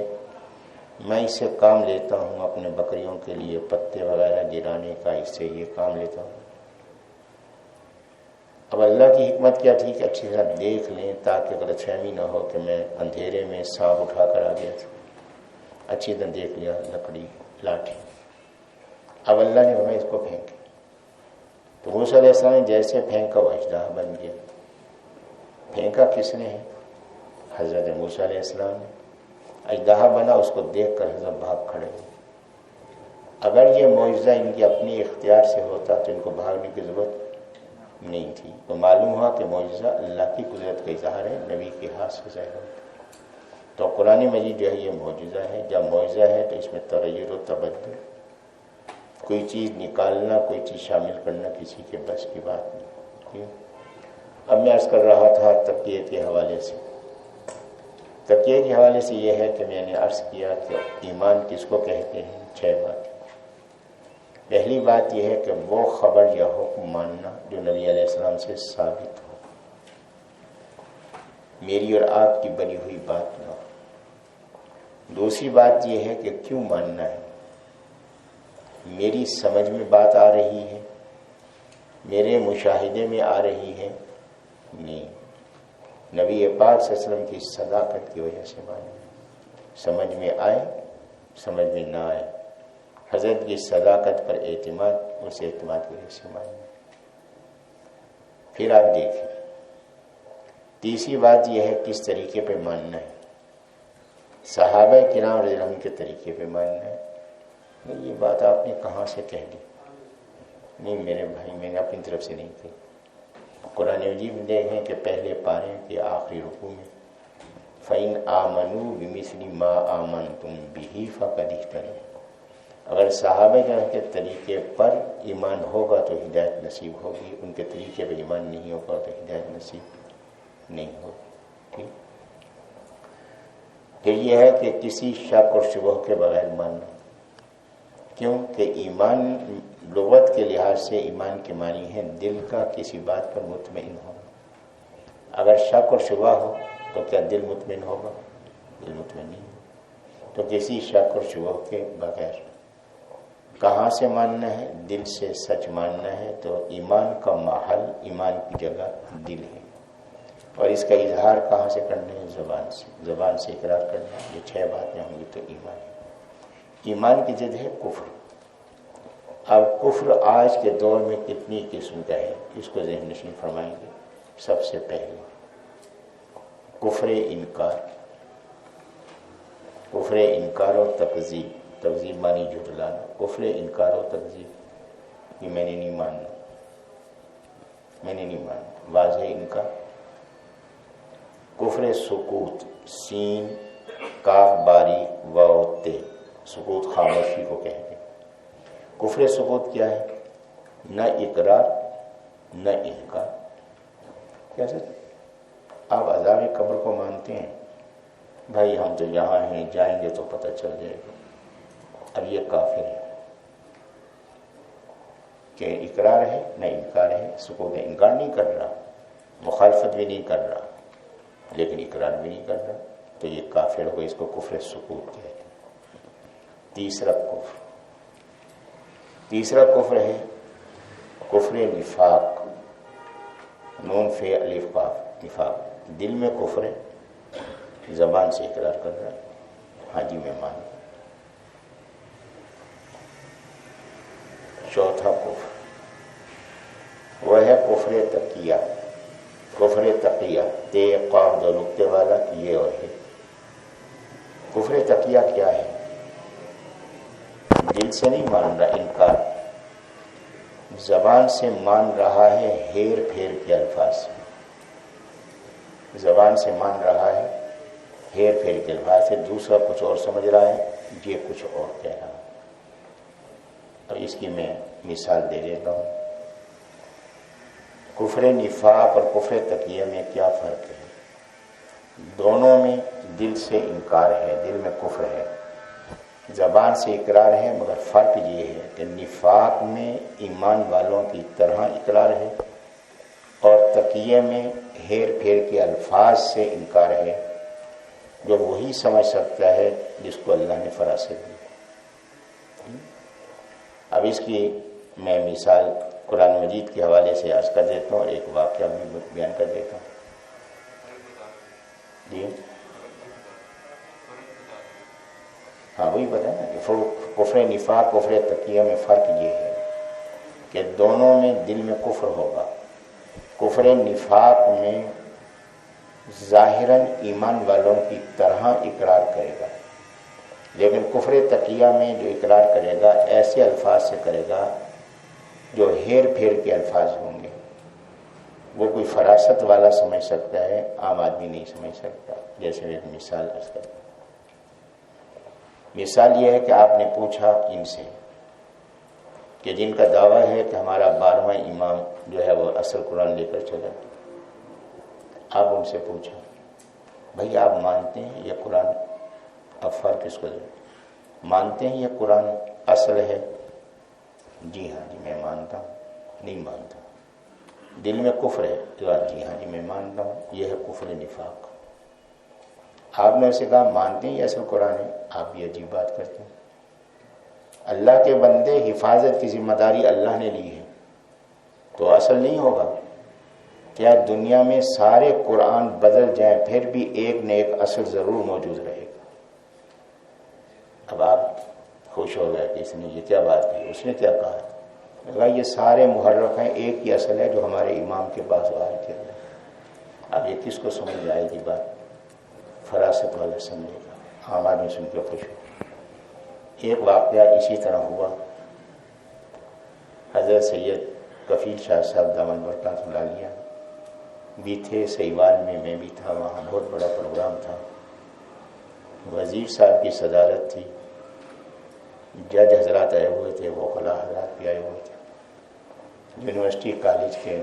میں اس سے کام لیتا ہوں اپنے بکریوں کے لیے پتے وغیرہ گرانے کا، اس سے یہ کام لیتا ہوں. اب اللہ کی حکمت کیا تھی کہ اچھی طرح دیکھ لیں تاکہ غلط فہمی نہ ہو کہ میں اندھیرے میں سانپ اٹھا کر آ گیا تھا. اچھی طرح دیکھ لیا لکڑی لاٹھی. اب اللہ نے ہمیں اس کو پھینکا تو موسیٰ علیہ السلام نے جیسے پھینکا وہ اژدہا بن گیا. پھینکا کس نے ہے؟ حضرت موسیٰ علیہ السلام نے. اژدہا بنا، اس کو دیکھ کر حضرت بھاگ کھڑے ہوئے. اگر یہ معجزہ ان کے اپنے اختیار سے ہوتا تو ان کو بھاگنے کی ضرورت نہیں تھی. تو معلوم ہوا کہ معجزہ اللہ کی قدرت کا اظہار ہے، نبی کے ہاتھ سے ظاہر ہوتا. تو قرآن مجید جو ہے یہ معجزہ ہے. جب معجزہ ہے تو اس میں تغیر و تبدل، کوئی چیز نکالنا کوئی چیز شامل کرنا کسی کے بس کی بات نہیں. اب میں عرض کر رہا تھا تقیے کے حوالے سے. تقیے کے حوالے سے یہ ہے کہ میں نے عرض کیا کہ ایمان کس کو کہتے ہیں؟ 6 باتیں. پہلی بات یہ ہے کہ وہ خبر یا حکم ماننا جو نبی علیہ السلام سے ثابت ہو، میری اور آپ کی بنی ہوئی بات نہ ہو. دوسری بات یہ ہے کہ کیوں ماننا ہے؟ میری سمجھ میں بات آ رہی ہے، میرے مشاہدے میں آ رہی ہے؟ نہیں. نبی پاک صلی اللہ علیہ وسلم کی صداقت کی وجہ سے ماننا. سمجھ میں آئے سمجھ میں نہ آئے، حضرت کی صداقت پر اعتماد، اس اعتماد کی وجہ سے ماننا. پھر آپ دیکھیں تیسری بات یہ ہے کس طریقے پہ ماننا ہے. صحابہ کرام رضی اللہ عنہم کے طریقے پہ ماننا ہے. یہ بات آپ نے کہاں سے کہہ دی؟ نہیں میرے بھائی، میں نے اپنی طرف سے نہیں کہی. قرآن مجید میں دیکھیں کہ پہلے پارے کے آخری رکوع میں فَإِنْ آمَنُوا بِمِثْلِ مَا آمَنْتُمْ بِهِ فَقَدِ اهْتَدَوْا. اگر صحابہ کرام کے طریقے پر ایمان ہوگا تو ہدایت نصیب ہوگی، ان کے طریقے پر ایمان نہیں ہوگا تو ہدایت نصیب نہیں ہوگی. ٹھیک. پھر یہ ہے کہ کسی شک اور شبہ کے بغیر ماننا. کیوں کہ ایمان لغت کے لحاظ سے ایمان کے معنی ہے دل کا کسی بات پر مطمئن ہونا. اگر شک اور شبہ ہو تو کیا دل مطمئن ہوگا؟ دل مطمئن نہیں. تو کسی شک اور شبہ کے بغیر کہاں سے ماننا ہے؟ دل سے سچ ماننا ہے. تو ایمان کا محل، ایمان کی جگہ دل ہے. اور اس کا اظہار کہاں سے کرنا ہے؟ زبان سے. زبان سے اقرار کرنا. یہ 6 باتیں ہوں گی تو ایمان ہے. ایمان کی جد ہے کفر. اب کفر آج کے دور میں کتنی قسم کا ہے اس کو ذہن نشین فرمائیں گے. سب سے پہلے کفر انکار. کفر انکار و تکذیب. تکذیب مانی جھٹلانا. کفر انکار و تکذیب، یہ میں نے نہیں ماننا، میں نے نہیں ماننا، واضح انکار. کفر سکوت، سین کاف باریک واو تے، سکوت خاموشی کو کہتے ہیں. کفر سکوت کیا ہے؟ نہ اقرار نہ انکار. کیسے آپ عذاب قبر کو مانتے ہیں؟ بھائی ہم تو یہاں ہیں، جائیں گے تو پتہ چل جائے گا. اب یہ کافر ہے کہ اقرار ہے نہ انکار ہے. سکوت ہے، انکار نہیں کر رہا، مخالفت بھی نہیں کر رہا، لیکن اقرار بھی نہیں کر رہا، تو یہ کافر ہو. اس کو کفر سکوت کہتے ہیں. تیسرا کفر ہے کفر نفاق. نون فے الف قاف، نفاق. دل میں کفر ہے، زبان سے اقرار کر رہا ہے، ہاں جی میں مان. چوتھا کفر کفر تقیہ، کفر تقیہ، تے قاف دو نقطے والا یہ اور ہے۔ کفر تقیہ کیا ہے؟ دل سے نہیں مان رہا، انکار، زبان سے مان رہا ہے ہیر پھیر کے الفاظ سے، زبان سے مان رہا ہے ہیر پھیر کے الفاظ سے، دوسرا کچھ اور سمجھ رہا ہے، یہ کچھ اور کہہ رہا ہے۔ اور اس کی میں مثال دے دیتا ہوں۔ کفر نفاق اور کفر تقیہ میں کیا فرق ہے؟ دونوں میں دل سے انکار ہے، دل میں کفر ہے، زبان سے اقرار ہے، مگر فرق یہ ہے کہ نفاق میں ایمان والوں کی طرح اقرار ہے اور تقیہ میں ہیر پھیر کے الفاظ سے انکار ہے، جو وہی سمجھ سکتا ہے جس کو اللہ نے فراست دی۔ اب اس کی میں مثال قرآن مجید کے حوالے سے عرض کر دیتا ہوں اور ایک واقعہ بھی بیان کر دیتا ہوں۔ جی ہاں، وہی بتائیں نا کہ کفر نفاق کفر تقیہ میں فرق یہ ہے کہ دونوں میں دل میں کفر ہوگا۔ کفر نفاق میں ظاہراً ایمان والوں کی طرح اقرار کرے گا، لیکن کفر تقیہ میں جو اقرار کرے گا ایسے الفاظ سے کرے گا جو ہیر پھیر کے الفاظ ہوں گے، وہ کوئی فراست والا سمجھ سکتا ہے، عام آدمی نہیں سمجھ سکتا۔ جیسے ایک مثال عرض کرتا ہوں۔ مثال یہ ہے کہ آپ نے پوچھا ان سے کہ جن کا دعویٰ ہے کہ ہمارا 12واں امام جو ہے وہ اصل قرآن لے کر چلا، آپ ان سے پوچھا بھائی آپ مانتے ہیں یہ قرآن، اب فرق اس کو دے، مانتے ہیں یہ قرآن اصل ہے؟ جی ہاں جی میں مانتا ہوں۔ نہیں مانتا، دل میں کفر ہے؟ جی ہاں جی میں مانتا ہوں۔ یہ ہے کفر نفاق۔ آپ نے اسے کہا مانتے ہیں یہ اصل قرآن ہے؟ آپ یہ عجیب بات کرتے ہیں۔ اللہ کے بندے، حفاظت کی ذمہ داری اللہ نے لی ہے تو اصل نہیں ہوگا؟ کیا دنیا میں سارے قرآن بدل جائیں پھر بھی ایک نہ ایک اصل ضرور موجود رہے گا؟ اب آپ خوش ہو گئے کہ اس نے یہ کیا بات کی، اس نے کیا کہا؟ لگا یہ سارے محرف ہیں، ایک ہی اصل ہے جو ہمارے امام کے پاس آئے تھے۔ اب یہ کس کو سمجھ آئے گی بات؟ فراست والا سمجھے گا، عام آدمی سن کے خوش ہو۔ ایک واقعہ اسی طرح ہوا۔ حضرت سید کفیل شاہ صاحب دامن برکات اللہ علیہ بھی تھے، سیوال میں میں بھی تھا، وہاں بہت بڑا پروگرام تھا، وزیر صاحب کی صدارت تھی، جج حضرات آئے ہوئے تھے، وکلا حضرات بھی آئے ہوئے تھے، یونیورسٹی کالج کے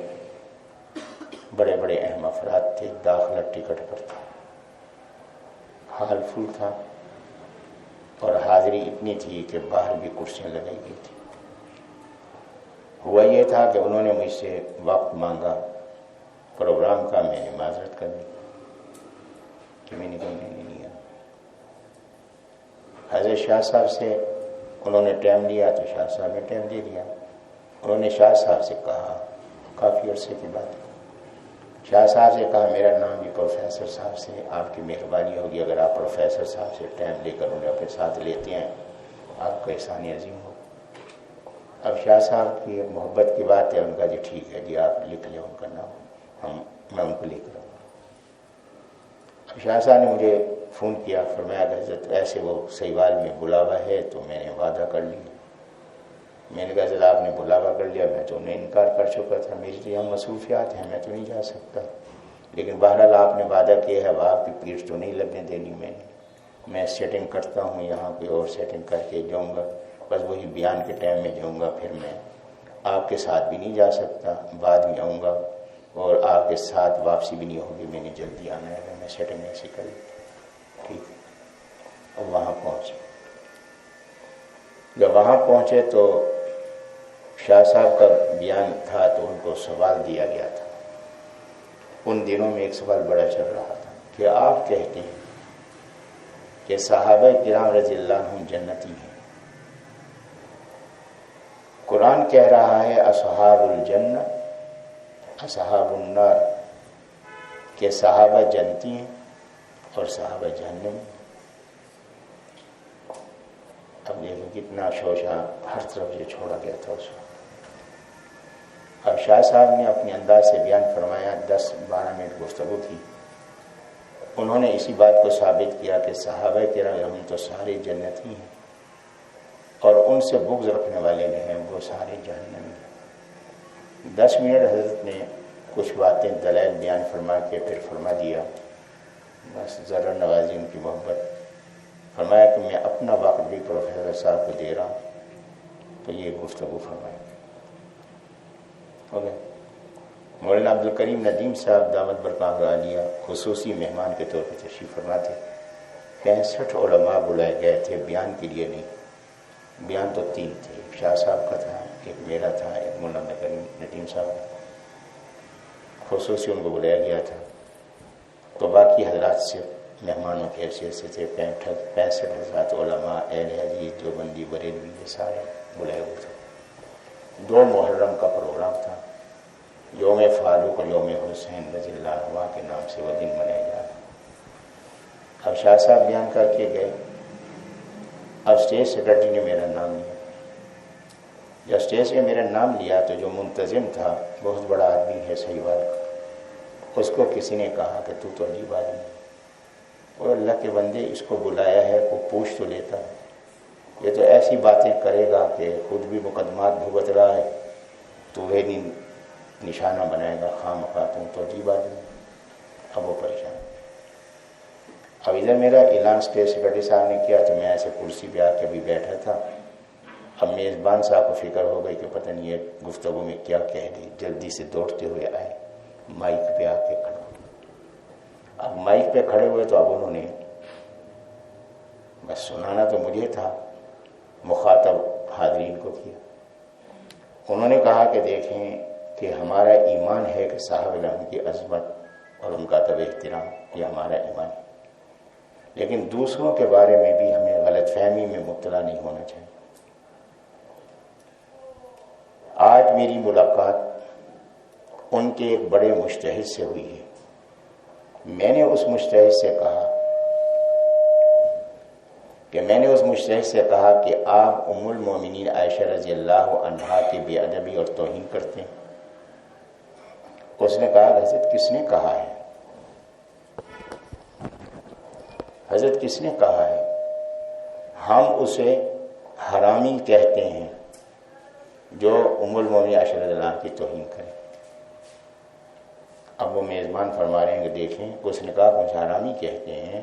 بڑے بڑے اہم افراد تھے، داخلہ ٹکٹ پر تھا، ہال فل تھا اور حاضری اتنی تھی کہ باہر بھی کرسیاں لگائی گئی تھی۔ ہوا یہ تھا کہ انہوں نے مجھ سے وقت مانگا پروگرام کا، میں نے معذرت کر دی کہ میں نے کہا نہیں آیا۔ حضرت شاہ صاحب سے انہوں نے ٹائم لیا تو شاہ صاحب نے ٹائم دے دیا۔ انہوں نے شاہ صاحب سے کہا، کافی عرصے کی بات ہے، شاہ صاحب سے کہا میرا نام بھی پروفیسر صاحب سے، آپ کی مہربانی ہوگی اگر آپ پروفیسر صاحب سے ٹائم لے کر انہیں اپنے ساتھ لیتے ہیں، آپ کا احسان عظیم ہو۔ اب شاہ صاحب کی محبت کی بات ہے، ان کا جی ٹھیک ہے جی آپ لکھ لیں ان کا نام، میں ان کو لکھ رہا ہوں۔ اب شاہ صاحب نے مجھے فون کیا، فرمایا کہ حضرت ایسے وہ سیوال میں بلاوا ہے تو میں نے وعدہ کر لیا۔ میں نے کہا حضرت آپ نے بلاوا کر لیا، میں تو انہیں انکار کر چکا تھا، میری تو یہاں مصروفیات ہیں، میں تو نہیں جا سکتا، لیکن بہرحال آپ نے وعدہ کیا ہے، اب آپ کی پیٹھ تو نہیں لگنے دینی میں سیٹنگ کرتا ہوں، یہاں کوئی اور سیٹنگ کر کے جاؤں گا، بس وہی بیان کے ٹائم میں جاؤں گا، پھر میں آپ کے ساتھ بھی نہیں جا سکتا، بعد میں آؤں گا اور آپ کے ساتھ واپسی بھی نہیں ہوگی، میں نے جلدی آنا ہے، میں سیٹنگ ایسی کر لی۔ ٹھیک ہے، اب وہاں پہنچے۔ جب وہاں پہنچے تو شاہ صاحب کا بیان تھا تو ان کو سوال دیا گیا تھا۔ ان دنوں میں ایک سوال بڑا چل رہا تھا کہ آپ کہتے ہیں کہ صحابہ کرام رضی اللہ عنہم جنتی ہیں، قرآن کہہ رہا ہے اصحاب الجنہ اصحاب النار، کہ صحابہ جنتی ہیں اور صحابہ جہنم۔ اب دیکھو کتنا شوشہ ہر طرف یہ چھوڑا گیا تھا اس وقت۔ اب شاہ صاحب نے اپنے انداز سے بیان فرمایا، 10-12 منٹ گفتگو کی. انہوں نے اسی بات کو ثابت کیا کہ صحابہ کرام تو سارے جنتی ہیں اور ان سے بغض رکھنے والے ہیں وہ سارے جہنمی ہیں. 10 منٹ حضرت نے کچھ باتیں دلائل بیان فرما کے پھر فرما دیا، بس ذرا نوازی ان کی محبت. فرمایا کہ میں اپنا وقت بھی پروفیسر صاحب کو دے رہا ہوں. تو یہ گفتگو فرمائی ہو گیا. مولانا عبدالکریم ندیم صاحب دعوت برقرار عالیہ خصوصی مہمان کے طور پر تشریف فرما تھے. 65 علماء بلائے گئے تھے بیان کے لیے نہیں. بیان تو 3 تھے، ایک شاہ صاحب کا تھا، ایک میرا تھا، ایک مولانا عبدالکریم ندیم صاحب کا. خصوصی ان کو بلایا گیا تھا. تو باقی حضرات سے مہمانوں کی حیثیت سے تھے 65 حضرات علماء اہل حدیث دیوبندی بریلوی یہ سارے بلائے ہوئے تھے. 2 محرم کا پروگرام تھا. یوم فاروق اور یوم حسین رضی اللہ عنہ کے نام سے وہ دن منایا جا رہا. اب شاہ صاحب بیان کر کے گئے. اب اسٹیج سیکرٹری نے میرا نام لیا. جب اسٹیج پہ میرا نام لیا تو جو منتظم تھا، بہت بڑا آدمی ہے سہیوال کا، اس کو کسی نے کہا کہ تو عجیب آدمی ہے، اور اللہ کے بندے اس کو بلایا ہے کو پوچھ تو لیتا ہے، یہ تو ایسی باتیں کرے گا کہ خود بھی مقدمات بھگت رہا ہے تو وہ نہیں نشانہ بنائے گا خواہ مخواہ. تم تو عجیب آدمی. اب وہ پریشان. اب ادھر میرا اعلان اسٹیج سیکرٹری صاحب نے کیا تو میں ایسے کرسی پہ آ کے ابھی بیٹھا تھا. اب میزبان صاحب کو فکر ہو گئی کہ پتہ نہیں یہ گفتگو میں کیا کہہ دی. جلدی سے دوڑتے ہوئے آئے، مائک پہ آ کے کھڑا. اب مائک پہ کھڑے ہوئے تو اب انہوں نے بس سنانا تو مجھے تھا، مخاطب حاضرین کو کیا. انہوں نے کہا کہ دیکھیں کہ ہمارا ایمان ہے کہ صاحب علم کی عظمت اور ان کا ادب احترام یہ ہمارا ایمان ہے، لیکن دوسروں کے بارے میں بھی ہمیں غلط فہمی میں مبتلا نہیں ہونا چاہیے. آج میری ملاقات ان کے ایک بڑے مجتہد سے ہوئی ہے. میں نے اس مجتہد سے کہا کہ آپ ام المومنین عائشہ رضی اللہ عنہا کی بے ادبی اور توہین کرتے ہیں. اس نے کہا حضرت کس نے کہا ہے؟ حضرت کس نے کہا ہے؟ ہم اسے حرامی کہتے ہیں جو ام المومنین عائشہ رضی اللہ عنہا کی توہین کرے. اب وہ میزبان فرما رہے ہیں کہ دیکھیں، اس نے کہا کچھ حرامی کہتے ہیں،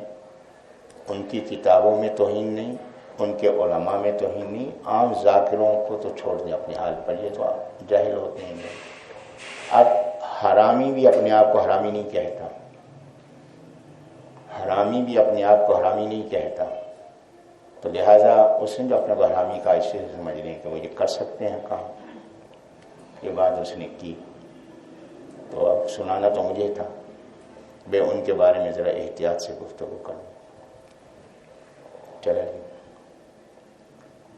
ان کی کتابوں میں توہین نہیں، ان کے علماء میں توہین نہیں، عام ذاکروں کو تو چھوڑ دیں اپنے حال پر، یہ تو جاہل ہوتے ہیں. اب حرامی بھی اپنے آپ کو حرامی نہیں کہتا، حرامی بھی اپنے آپ کو حرامی نہیں کہتا، تو لہٰذا اس نے جو اپنے کو حرامی کا اس سے سمجھ لیں کہ وہ یہ کر سکتے ہیں کام. یہ بات اس نے کی تو اب سنانا تو مجھے تھا، بے ان کے بارے میں ذرا احتیاط سے گفتگو کروں. چلا جی.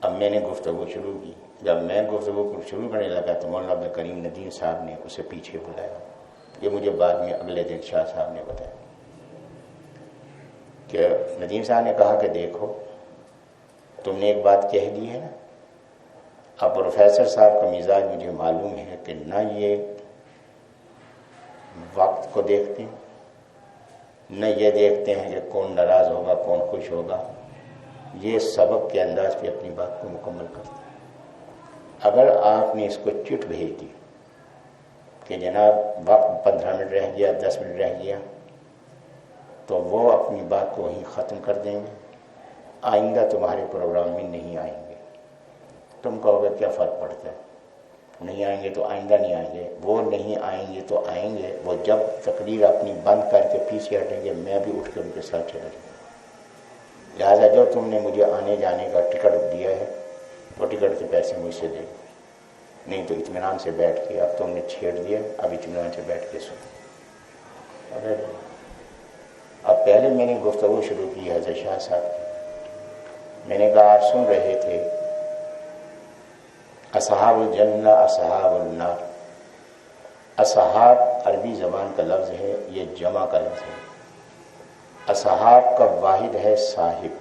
اب میں نے گفتگو شروع کی. جب میں گفتگو شروع کرنے لگا تو مولانا عبدالکریم ندیم صاحب نے اسے پیچھے بلایا. یہ مجھے بعد میں اگلے دن شاہ صاحب نے بتایا کہ ندیم صاحب نے کہا کہ دیکھو تم نے ایک بات کہہ دی ہے نا. اب پروفیسر صاحب کا مزاج مجھے معلوم ہے کہ نہ یہ وقت کو دیکھتے ہیں، نہ یہ دیکھتے ہیں کہ کون ناراض ہوگا کون خوش ہوگا. یہ سبق کے انداز پہ اپنی بات کو مکمل کرتے ہیں. اگر آپ نے اس کو چٹ بھیج دی کہ جناب وقت 15 منٹ رہ گیا، 10 منٹ رہ گیا، تو وہ اپنی بات کو وہیں ختم کر دیں گے. آئندہ تمہارے پروگرام میں نہیں آئیں گے. تم کہو گے کیا فرق پڑتا ہے، نہیں آئیں گے تو آئندہ نہیں آئیں گے. وہ نہیں آئیں گے تو آئیں گے. وہ جب تقریر اپنی بند کر کے پیچھے ہٹیں گے میں بھی اٹھ کے ان کے ساتھ چلا جاؤں. لہٰذا جو تم نے مجھے آنے جانے کا ٹکٹ دیا ہے وہ ٹکٹ کے پیسے مجھ سے دے دو، نہیں تو اطمینان سے بیٹھ کے. اب تم نے چھیڑ دیا، اب اطمینان سے بیٹھ کے سنو. اب پہلے میں نے گفتگو شروع کی حضرت شاہ صاحب کی. میں نے کہا آپ سن رہے تھے اصحاب الجنہ اصحاب النار. اصحاب عربی زبان کا لفظ ہے، یہ جمع کا لفظ ہے. اصحاب کا واحد ہے صاحب.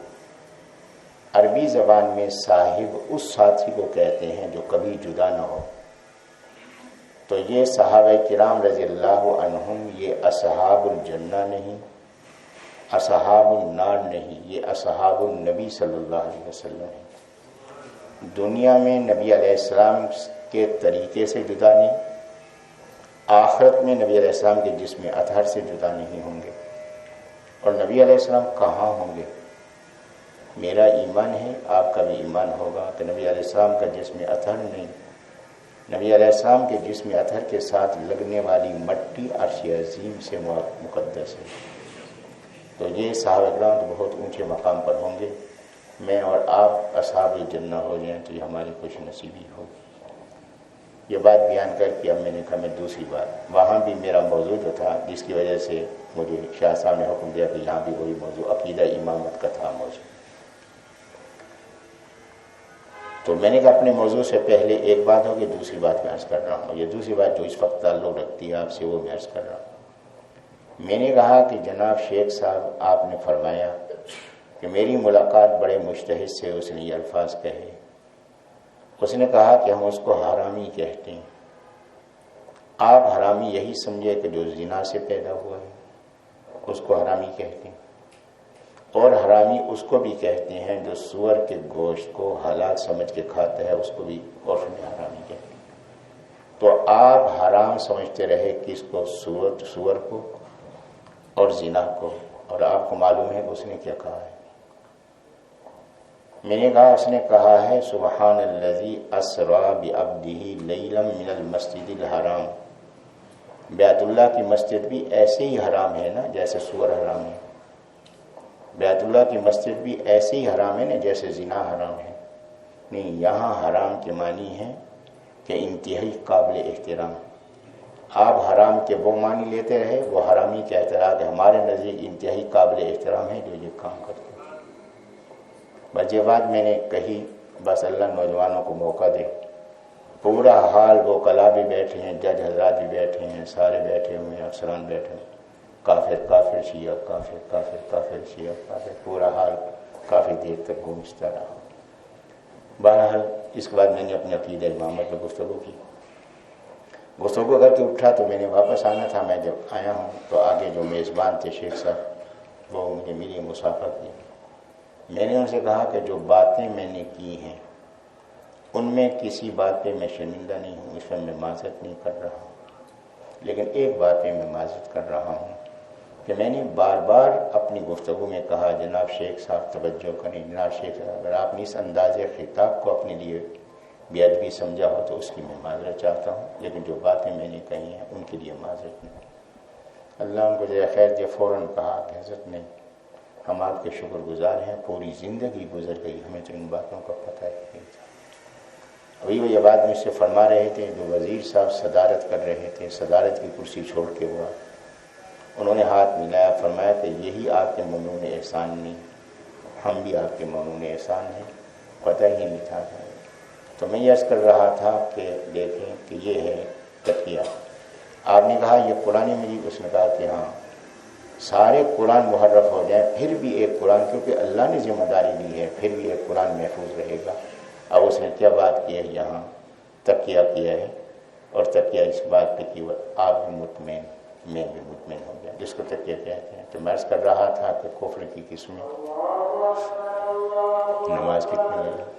عربی زبان میں صاحب اس ساتھی کو کہتے ہیں جو کبھی جدا نہ ہو. تو یہ صحابہ کرام رضی اللہ عنہم یہ اصحاب الجنہ نہیں، اصحاب النار نہیں، یہ اصحاب النبی صلی اللہ علیہ وسلم ہیں۔ دنیا میں نبی علیہ السلام کے طریقے سے جدا نہیں، آخرت میں نبی علیہ السلام کے جسم اطہر سے جدا نہیں ہوں گے۔ اور نبی علیہ السلام کہاں ہوں گے؟ میرا ایمان ہے، آپ کا بھی ایمان ہوگا کہ نبی علیہ السلام کا جسم اطہر نہیں، نبی علیہ السلام کے جسم اطہر کے ساتھ لگنے والی مٹی عرش عظیم سے مقدس ہے۔ تو یہ صحابہ کرام تو بہت اونچے مقام پر ہوں گے، میں اور آپ اصحاب الجنہ ہو جائیں تو یہ ہماری خوش نصیبی ہوگی۔ یہ بات بیان کر کے اب میں نے کہا میں دوسری بات، وہاں بھی میرا موضوع جو تھا جس کی وجہ سے مجھے شاہ صاحب نے حکم دیا کہ یہاں بھی وہی موضوع عقیدہ امامت کا تھا موضوع، تو میں نے کہا اپنے موضوع سے پہلے ایک بات ہوگی، دوسری بات میں عرض کر رہا ہوں۔ یہ دوسری بات جو اس وقت تعلق رکھتی ہے آپ سے وہ میں عرض کر رہا ہوں۔ میں نے کہا کہ جناب شیخ صاحب آپ نے فرمایا کہ میری ملاقات بڑے مجتہد سے، اس نے یہ الفاظ کہے، اس نے کہا کہ ہم اس کو حرامی کہتے ہیں۔ آپ حرامی یہی سمجھے کہ جو زنا سے پیدا ہوا ہے اس کو حرامی کہتے ہیں، اور حرامی اس کو بھی کہتے ہیں جو سور کے گوشت کو حلال سمجھ کے کھاتا ہے، اس کو بھی عرف میں حرامی کہتے ہیں۔ تو آپ حرام سمجھتے رہے کس کو؟ سور کو اور زنا کو، اور آپ کو معلوم ہے کہ اس نے کیا کہا ہے؟ میں نے کہا اس نے کہا ہے سبحان الذی اسری بعبدہ لیلا من المسجد الحرام۔ بیت اللہ کی مسجد بھی ایسے ہی حرام ہے نا جیسے سور حرام ہے، بیت اللہ کی مسجد بھی ایسے ہی حرام ہے نا جیسے زنا حرام ہے۔ نہیں، یہاں حرام کے معنی ہے کہ انتہائی قابل احترام۔ آپ حرام کے وہ معنی لیتے رہے، وہ حرامی کہتا رہا کہ ہمارے نزدیک انتہائی قابل احترام ہے جو یہ کام کرتے ہیں۔ بس یہ بات میں نے کہی، بس اللہ نوجوانوں کو موقع دے، پورا حال وہ کلا بھی بیٹھے ہیں، جج حضرات بھی بیٹھے ہیں، سارے بیٹھے ہوئے ہیں، افسران بیٹھے ہیں، کافر کافر شیعہ، کافر کافر کافر شیعہ کافر، پورا حال کافی دیر تک گونجتا رہا۔ بہرحال اس کے بعد میں نے اپنے عقیدہ امامت میں گفتگو کی، گفتگو کر کے اٹھا تو میں نے واپس آنا تھا۔ میں جب آیا ہوں تو آگے جو میزبان تھے شیخ صاحب وہ مجھے ملی، مسافہ کی۔ میں نے ان سے کہا کہ جو باتیں میں نے کی ہیں ان میں کسی بات پہ میں شرمندہ نہیں ہوں، اس میں میں معذرت نہیں کر رہا ہوں، لیکن ایک بات پہ میں معذرت کر رہا ہوں کہ میں نے بار بار اپنی گفتگو میں کہا جناب شیخ صاحب توجہ کریں، جناب شیخ صاحب اگر آپ نے اس انداز خطاب کو اپنے لیے بے ادبی سمجھا ہو تو اس کی میں معذرت چاہتا ہوں، لیکن جو باتیں میں نے کہی ہیں ان کے لیے معذرت نہیں۔ اللہ ان کو جزائے خیر دے، فوراً کہا کہ حضرت نہیں، ہم آپ کے شکر گزار ہیں، پوری زندگی گزر گئی ہمیں تو ان باتوں کا پتہ ہی نہیں تھا۔ ابھی وہ یہ بات مجھ سے فرما رہے تھے، جو وزیر صاحب صدارت کر رہے تھے، صدارت کی کرسی چھوڑ کے ہوا، انہوں نے ہاتھ ملایا، فرمایا کہ یہی آپ کے ممنون احسان نہیں، ہم بھی آپ کے ممنون احسان ہیں، پتہ ہی نہیں تھا۔ تو میں یہ عرض کر رہا تھا کہ دیکھیں کہ یہ ہے تقیہ۔ آپ نے کہا یہ قرآن مجید، اس نے کہا کہ ہاں سارے قرآن محرف ہو جائیں پھر بھی ایک قرآن، کیونکہ اللہ نے ذمہ داری دی ہے، پھر بھی ایک قرآن محفوظ رہے گا۔ اب اس نے کیا بات کی ہے، یہاں تقیہ کیا ہے، اور تقیہ اس بات پہ کہ آپ بھی مطمئن، میں بھی مطمئن ہو گیا، جس کو تقیہ کہتے ہیں۔ تو میں عرض کر رہا تھا کہ کفر کی قسمیں، نماز کتنی لگی؟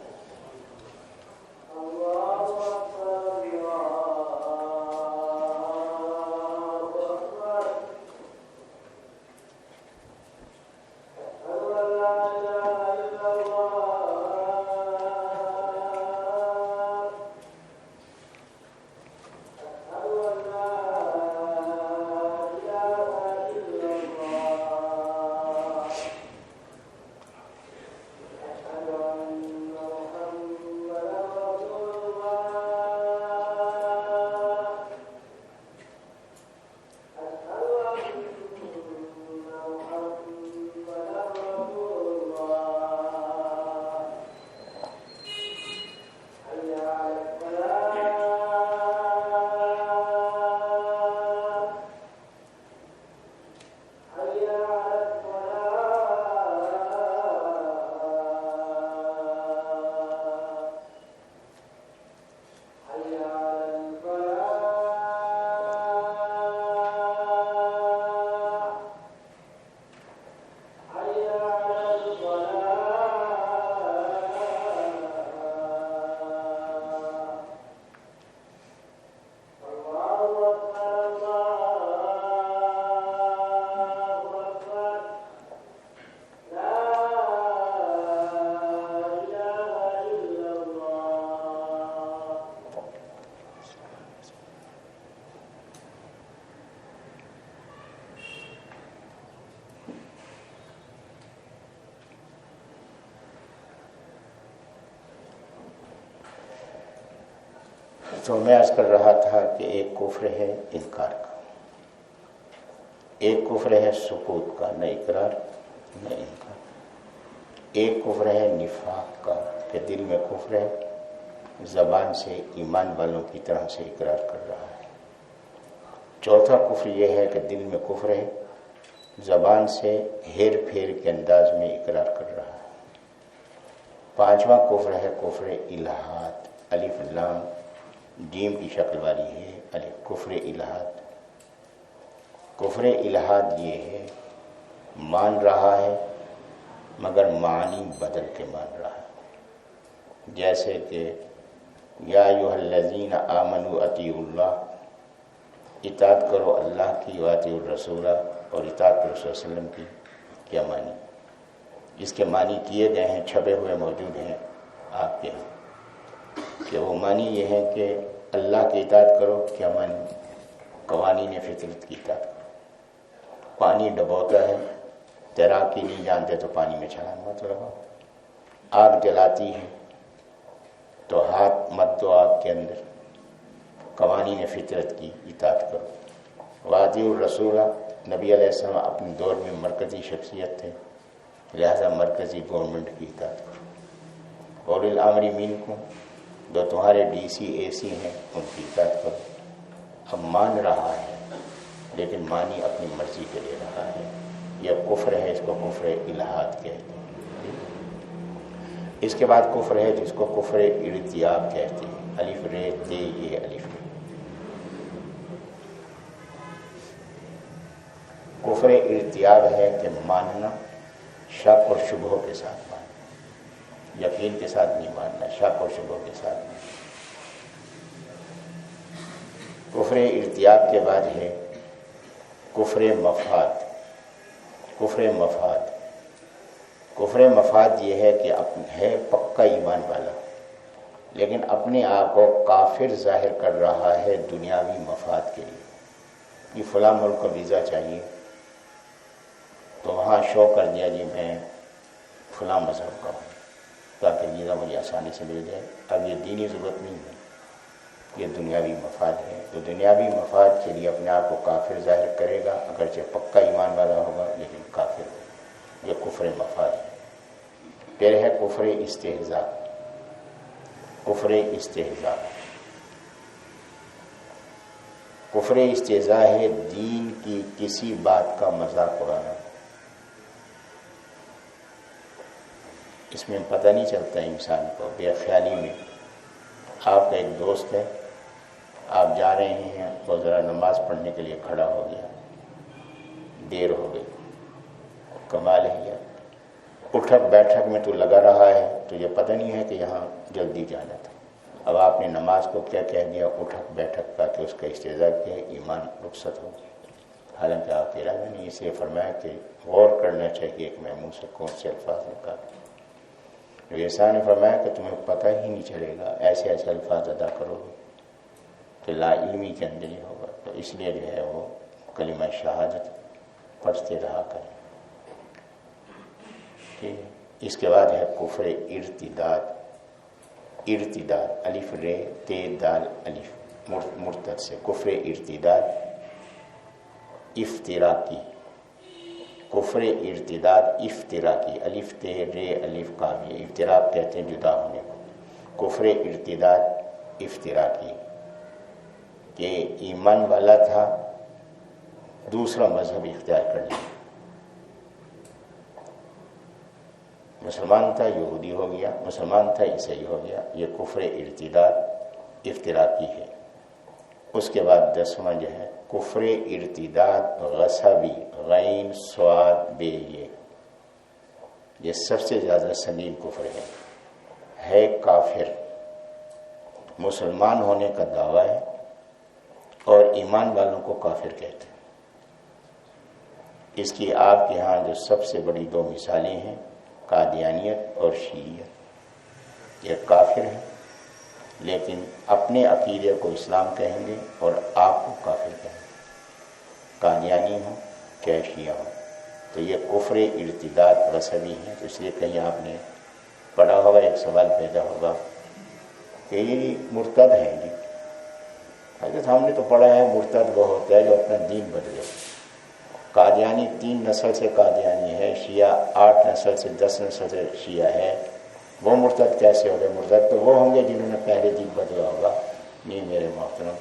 تو میں عرض کر رہا تھا کہ ایک کفر ہے انکار کا، ایک کفر ہے سکوت کا، نہ اقرار نہ انکار، ایک کفر ہے نفاق کا کہ دل میں کفر ہے، زبان سے ایمان والوں کی طرح سے اقرار کر رہا ہے، چوتھا کفر یہ ہے کہ دل میں کفر ہے، زبان سے ہیر پھیر کے انداز میں اقرار کر رہا ہے، پانچواں کفر ہے کفر الہاد، الف لام جیم کی شکل والی ہے الف، کفر الہاد۔ کفر الہاد یہ ہے مان رہا ہے مگر معنی بدل کے مان رہا ہے، جیسے کہ یا ایھا الذین آمنوا اطیعوا اللہ، اطاعت کرو اللہ کی، واطیعوا الرسول، اور اطاعت کرو رسول صلی اللہ علیہ وسلم کی۔ کیا معنی؟ اس کے معنی کیے گئے ہیں، چھپے ہوئے موجود ہیں آپ کے ہاں، کہ وہ معنی یہ ہے کہ اللہ کی اطاعت کرو۔ کیا معنی؟ قوانین فطرت کی اطاعت کرو۔ پانی ڈبوتا ہے، تیراکی نہیں جانتے تو پانی میں چھلانگ مت لگاؤ، آگ جلاتی ہے تو ہاتھ مت دو آگ کے اندر، قوانین فطرت کی اطاعت کرو۔ واطیعوا الرسول، نبی علیہ السلام اپنے دور میں مرکزی شخصیت تھے، لہذا مرکزی گورنمنٹ کی اطاعت کرو۔ اولی الامر منکم، جو تمہارے ڈی سی اے سی ہیں ان کی اطاعت کرو۔ اب مان رہا ہے لیکن مانی اپنی مرضی کے لے رہا ہے، یہ کفر ہے، اس کو کفر الہاد کہتے ہیں۔ اس کے بعد کفر ہے جس کو کفر ارتیاب کہتے ہیں، الف رے تے یہ الف رے۔ کفر ارتیاب ہے کہ ماننا شک اور شبہوں کے ساتھ ماننا، یقین کے ساتھ نہیں ماننا، شک اور شبہوں کے ساتھ ماننا۔ کفر ارتیاب کے بعد ہے کفر مفاد۔ کفر مفاد، کفر مفاد یہ ہے کہ ہے پکا ایمان والا لیکن اپنے آپ کو کافر ظاہر کر رہا ہے دنیاوی مفاد کے لیے۔ یہ فلاں ملک کو ویزا چاہیے تو وہاں شو کر دیا جی میں فلاں مذہب کا ہوں تاکہ ویزا مجھے آسانی سے مل جائے۔ اب یہ دینی ضرورت نہیں ہے، یہ دنیاوی مفاد ہے، تو دنیاوی مفاد کے لیے اپنے آپ کو کافر ظاہر کرے گا، اگرچہ پکا ایمان والا ہوگا لیکن کافر ہوگا، یہ کفر مفاد ہے۔ پھر ہے کفر استہزاء۔ کفر استہزاء، کفر استہزاء ہے دین کی کسی بات کا مذاق اڑانا۔ اس میں پتہ نہیں چلتا انسان کو، بے خیالی میں آپ کا ایک دوست ہے، آپ جا رہے ہیں، وہ ذرا نماز پڑھنے کے لیے کھڑا ہو گیا، دیر ہو گئی، کمال ہے یار، اٹھک بیٹھک میں تو لگا رہا ہے، تجھے پتہ نہیں ہے کہ یہاں جلدی جانا تھا۔ اب آپ نے نماز کو کیا کہہ دیا، اٹھک بیٹھک کا، کہ اس کا استہزاء کیا، ایمان رخصت ہو گیا، حالانکہ آپ کے ارادے نہیں۔ اس لیے فرمایا کہ غور کرنا چاہیے کہ میں منہ سے کون سے الفاظ نکالوں۔ ایسا نے فرمایا کہ تمہیں پتہ ہی نہیں چلے گا، ایسے ایسے الفاظ ادا کرو گے تو لا علمی کے اندر ہی ہوگا، تو اس لیے جو ہے وہ کلمہ شہادت پڑھتے رہا کریں۔ ٹھیک ہے، اس کے بعد ہے کفر ارتداد۔ ارتداد، الف رے تے دال الف، مرتد سے کفر ارتداد افتراقی۔ کفر ارتداد افتراقی، الف تے رے الف قاف، یہ افتراق کہتے ہیں جدا ہونے کو۔ کفر ارتداد افتراقی کہ ایمان والا تھا دوسرا مذہب اختیار کر لیا، مسلمان تھا یہودی ہو گیا، مسلمان تھا عیسائی ہو گیا، یہ کفر ارتداد افتراقی ہے۔ اس کے بعد 10واں جو ہے کفر ارتداد غصبی، غین صاد بے، یہ سب سے زیادہ سنگین کفر ہے کافر، مسلمان ہونے کا دعویٰ ہے اور ایمان والوں کو کافر کہتے ہیں۔ اس کی آپ کے ہاں جو سب سے بڑی دو مثالیں ہیں، قادیانیت اور شیعیت۔ یہ کافر ہیں لیکن اپنے عقیدے کو اسلام کہیں گے اور آپ کو کافر کہیں گے، قادیانی ہوں کہ شیعہ ہوں، تو یہ کفر ارتداد غصبی ہیں۔ تو اس لیے کہیں آپ نے پڑھا ہوگا، ایک سوال پیدا ہوگا کہ یہ مرتد ہیں جی، حضرت ہم نے تو پڑھا ہے مرتد وہ ہوتا ہے جو اپنا دین بدلے. قادیانی 3 نسل سے قادیانی ہے، شیعہ 8 نسل سے 10 نسل سے شیعہ ہے. وہ مرتد کیسے ہو گئے؟ مرتد تو وہ ہوں گے جنہوں نے پہلے دین بدلا ہوگا. نہیں میرے محترم،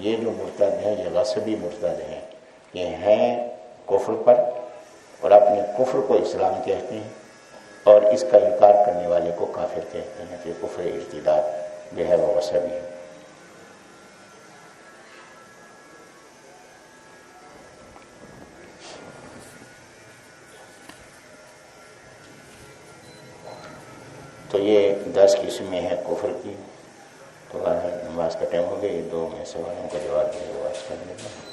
یہ جو مرتد ہیں یہ غصبی مرتد ہیں. یہ ہیں کفر پر اور اپنے کفر کو اسلام کہتے ہیں اور اس کا انکار کرنے والے کو کافر کہتے ہیں کہ کفر ارتداد جو ہے وہ غصبی ہے. تو یہ 10 قسمیں ہیں کفر کی. تو نماز کا ٹائم ہو گیا، یہ 2 میں سوالوں کا جواب دے آواز کر لیتا ہوں.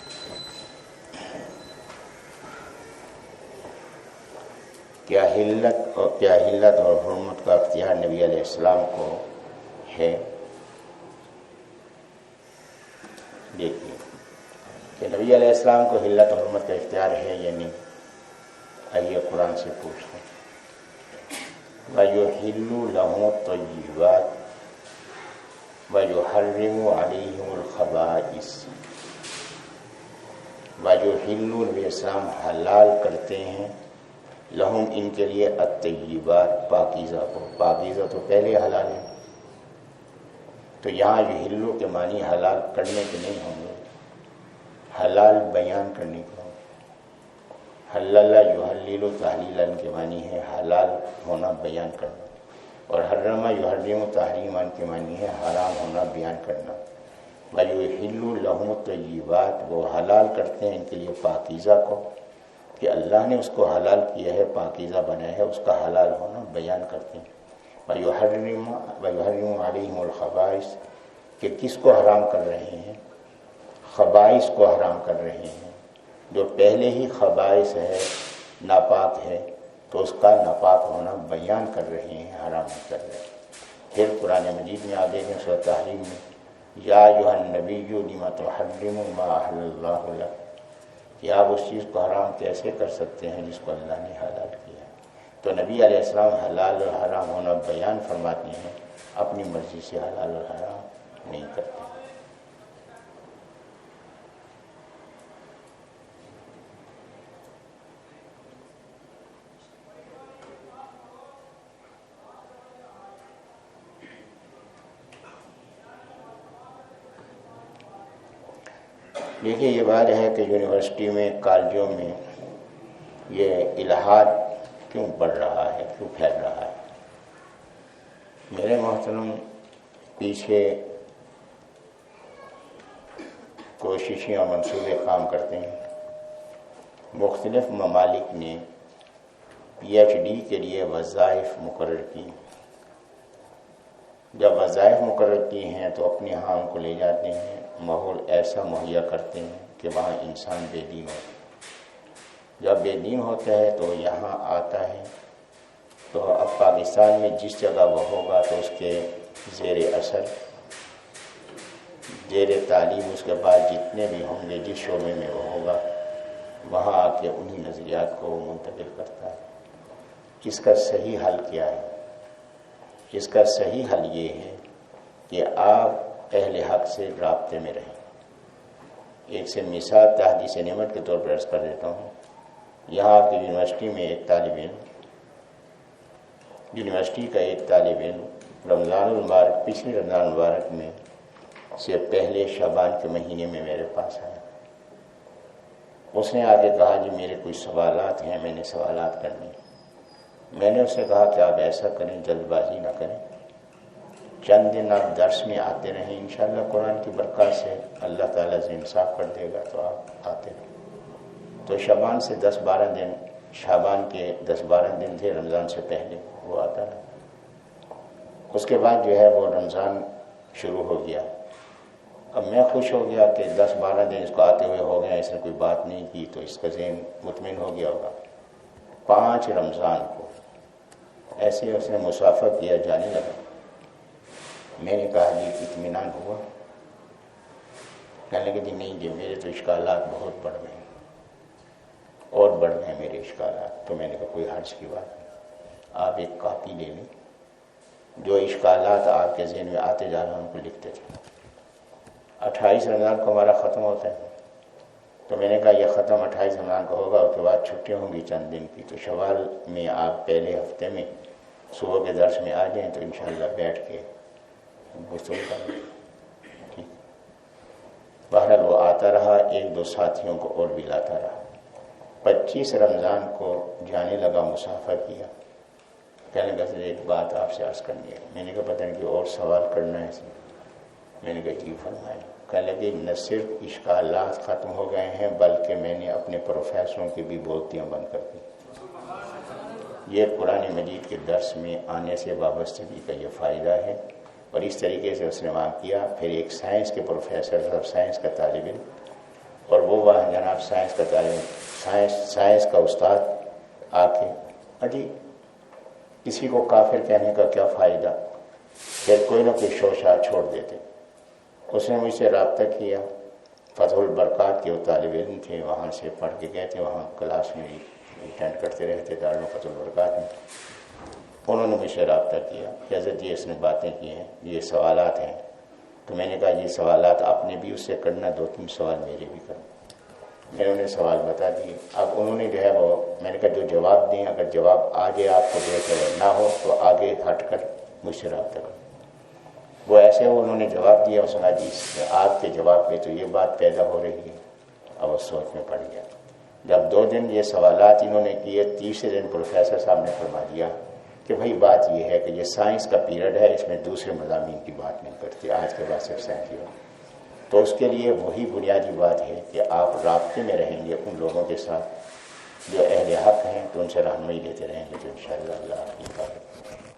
کیا حلت اور حرمت کا اختیار نبی علیہ السلام کو ہے؟ دیکھیے کہ نبی علیہ السلام کو حلت اور حرمت کا اختیار ہے یا نہیں. آئیے قرآن سے پوچھتے ہیں. وَيُحِلُّ لَهُمُ الطَّيِّبَاتِ وَيُحَرِّمُ عَلَيْهِمُ الْخَبَائِثَ. وَيُحِلُّ نبی السلام حلال کرتے ہیں لہم ان کے لیے الطیبات پاکیزہ کو. پاکیزہ تو پہلے حلال ہے، تو یہاں یحلو کے معنی حلال کرنے کے نہیں ہوں گے، حلال بیان کرنے کو. حلل یحلل تحلیلا کے معنی ہے حلال ہونا بیان کرنا، اور حرم یحرم تحریما کے معنی ہے حرام ہونا بیان کرنا. وَيُحِلُّ لَهُمُ الطَّيِّبَاتِ وہ حلال کرتے ہیں ان کے لیے پاکیزہ کو، کہ اللہ نے اس کو حلال کیا ہے، پاکیزہ بنایا ہے، اس کا حلال ہونا بیان کرتے ہیں. وَيُحَرِّمُ عَلَيْهِمُ الْخَبَائِثَ کہ کس کو حرام کر رہے ہیں؟ خبائث کو حرام کر رہے ہیں. جو پہلے ہی خبائث ہے، ناپاک ہے، تو اس کا ناپاک ہونا بیان کر رہے ہیں، حرام نہیں کر رہے ہیں. پھر قرآن مجید میں آگے ہیں سورۃ تحریم میں یا ایھا النبی لم تحرم ما احل اللہ لک کہ آپ اس چیز کو حرام کیسے کر سکتے ہیں جس کو اللہ نے حلال کیا. تو نبی علیہ السلام حلال اور حرام ہونا بیان فرماتے ہیں، اپنی مرضی سے حلال اور حرام نہیں کرتے. دیکھیے یہ بات ہے کہ یونیورسٹی میں، کالجوں میں یہ الحاد کیوں بڑھ رہا ہے، کیوں پھیل رہا ہے؟ میرے محترم، پیچھے کوششیں اور منصوبے کام کرتے ہیں. مختلف ممالک نے پی ایچ ڈی کے لیے وظائف مقرر کی. جب وظائف مقرر کی ہیں تو اپنے ہاں ان کو لے جاتے ہیں، ماحول ایسا مہیا کرتے ہیں کہ وہاں انسان بے دین ہوتا ہے. جب بے دین ہوتا ہے تو یہاں آتا ہے، تو اب پاکستان میں جس جگہ وہ ہوگا تو اس کے زیر اثر، زیر تعلیم اس کے بعد جتنے بھی ہوں گے، جس شعبے میں وہ ہوگا وہاں آ کے انہی نظریات کو وہ منتقل کرتا ہے. اس کا صحیح حل کیا ہے؟ اس کا صحیح حل یہ ہے کہ آپ اہل حق سے رابطے میں رہیں. ایک سے مثال تحدیث نعمت کے طور پر عرض کر دیتا ہوں. یہاں کی یونیورسٹی میں ایک طالب علم، یونیورسٹی کا ایک طالب علم رمضان المبارک، پچھلے رمضان المبارک میں سے پہلے شعبان کے مہینے میں میرے پاس آیا. اس نے آگے کہا جی میرے کچھ سوالات ہیں، میں نے سوالات کرنے. میں نے اسے کہا کہ آپ ایسا کریں، جلد بازی نہ کریں، چند دن آپ درس میں آتے رہیں، انشاءاللہ قرآن کی برکات سے اللہ تعالیٰ سے انصاف کر دے گا تو آپ آتے رہیں. تو شعبان سے 10-12 دن، شعبان کے 10-12 دن تھے رمضان سے پہلے، وہ آتا رہا. اس کے بعد جو ہے وہ رمضان شروع ہو گیا. اب میں خوش ہو گیا کہ 10-12 دن اس کو آتے ہوئے ہو گیا، اس نے کوئی بات نہیں کی تو اس کا ذہن مطمئن ہو گیا ہوگا. 5 رمضان کو ایسے اس نے مسافہ کیا، جانے لگا. میں نے کہا جی اطمینان ہوا؟ کہنے لگے جی نہیں جی میرے تو اشکالات بہت بڑھ گئے اور بڑھ گئے میرے اشکالات. تو میں نے کہا کوئی حرج کی بات نہیں، آپ ایک کاپی لے لیں، جو اشکالات آپ کے ذہن میں آتے جا رہے ہیں ان کو لکھتے تھے. 28 رمضان کو ہمارا ختم ہوتا ہے، تو میں نے کہا یہ ختم 28 رمضان کو ہوگا، اس کے بعد چھٹیاں ہوں گی چند دن کی، تو شوال میں آپ پہلے ہفتے میں صبح کے درس میں آ جائیں تو انشاءاللہ بیٹھ کے غسل کریں۔ ٹھیک، بہرحال وہ آتا رہا، 1-2 ساتھیوں کو اور بھی لاتا رہا۔ 25 رمضان کو جانے لگا، مسافر کیا، کہنے لگا سر ایک بات آپ سے عرض کرنی ہے۔ میں نے کہا پتہ نہیں کہ اور سوال کرنا ہے سر؟ میں نے کہا جی فرمائیں۔ کہنے لگے نہ صرف اشکالات ختم ہو گئے ہیں بلکہ میں نے اپنے پروفیسروں کی بھی بولتیاں بند کر دی۔ یہ قرآن مجید کے درس میں آنے سے وابستگی کا یہ فائدہ ہے، اور اس طریقے سے اس نے وہاں کیا۔ پھر ایک سائنس کے پروفیسر صاحب، سائنس کا طالب علم، اور وہ وہاں جناب سائنس کا طالب علم، سائنس کا استاد آ کے اجی کسی کو کافر کہنے کا کیا فائدہ، پھر کوئی نہ کوئی شوشا چھوڑ دیتے۔ اس نے مجھ سے رابطہ کیا، فتح البرکات کے وہ طالب علم تھے، وہاں سے پڑھ کے گئے تھے، وہاں کلاس میں اٹینڈ کرتے رہتے دارالعلوم فتح البرکات میں۔ انہوں نے مجھ سے رابطہ کیا کہ حضرت جی اس نے باتیں کی ہیں، یہ سوالات ہیں۔ تو میں نے کہا یہ سوالات آپ نے بھی اس سے کرنا، 2-3 سوال میرے بھی کرنا۔ میں نے انہیں سوال بتا دیے۔ اب انہوں نے جو ہے وہ، میں نے کہا جو جواب دیں، اگر جواب آ جائے آپ کو بہتر ہے، نہ ہو تو آگے ہٹ کر مجھ سے رابطہ کریں۔ وہ ایسے انہوں نے جواب دیا، اس نے کہا جی آپ کے جواب پہ تو یہ بات پیدا ہو رہی ہے۔ اب وہ سوچ میں پڑ گیا۔ جب 2 دن یہ سوالات انہوں نے کیے، تیسرے دن پروفیسر صاحب نے فرما دیا کہ بھائی بات یہ ہے کہ یہ سائنس کا پیریڈ ہے، اس میں دوسرے مضامین کی بات نہیں کرتے، آج کے بعد صرف سائنس کی بات۔ تو اس کے لیے وہی بنیادی بات ہے کہ آپ رابطے میں رہیں گے ان لوگوں کے ساتھ جو اہل حق ہیں، تو ان سے رہنمائی لیتے رہیں گے، تو انشاءاللہ اللہ آپ کی بات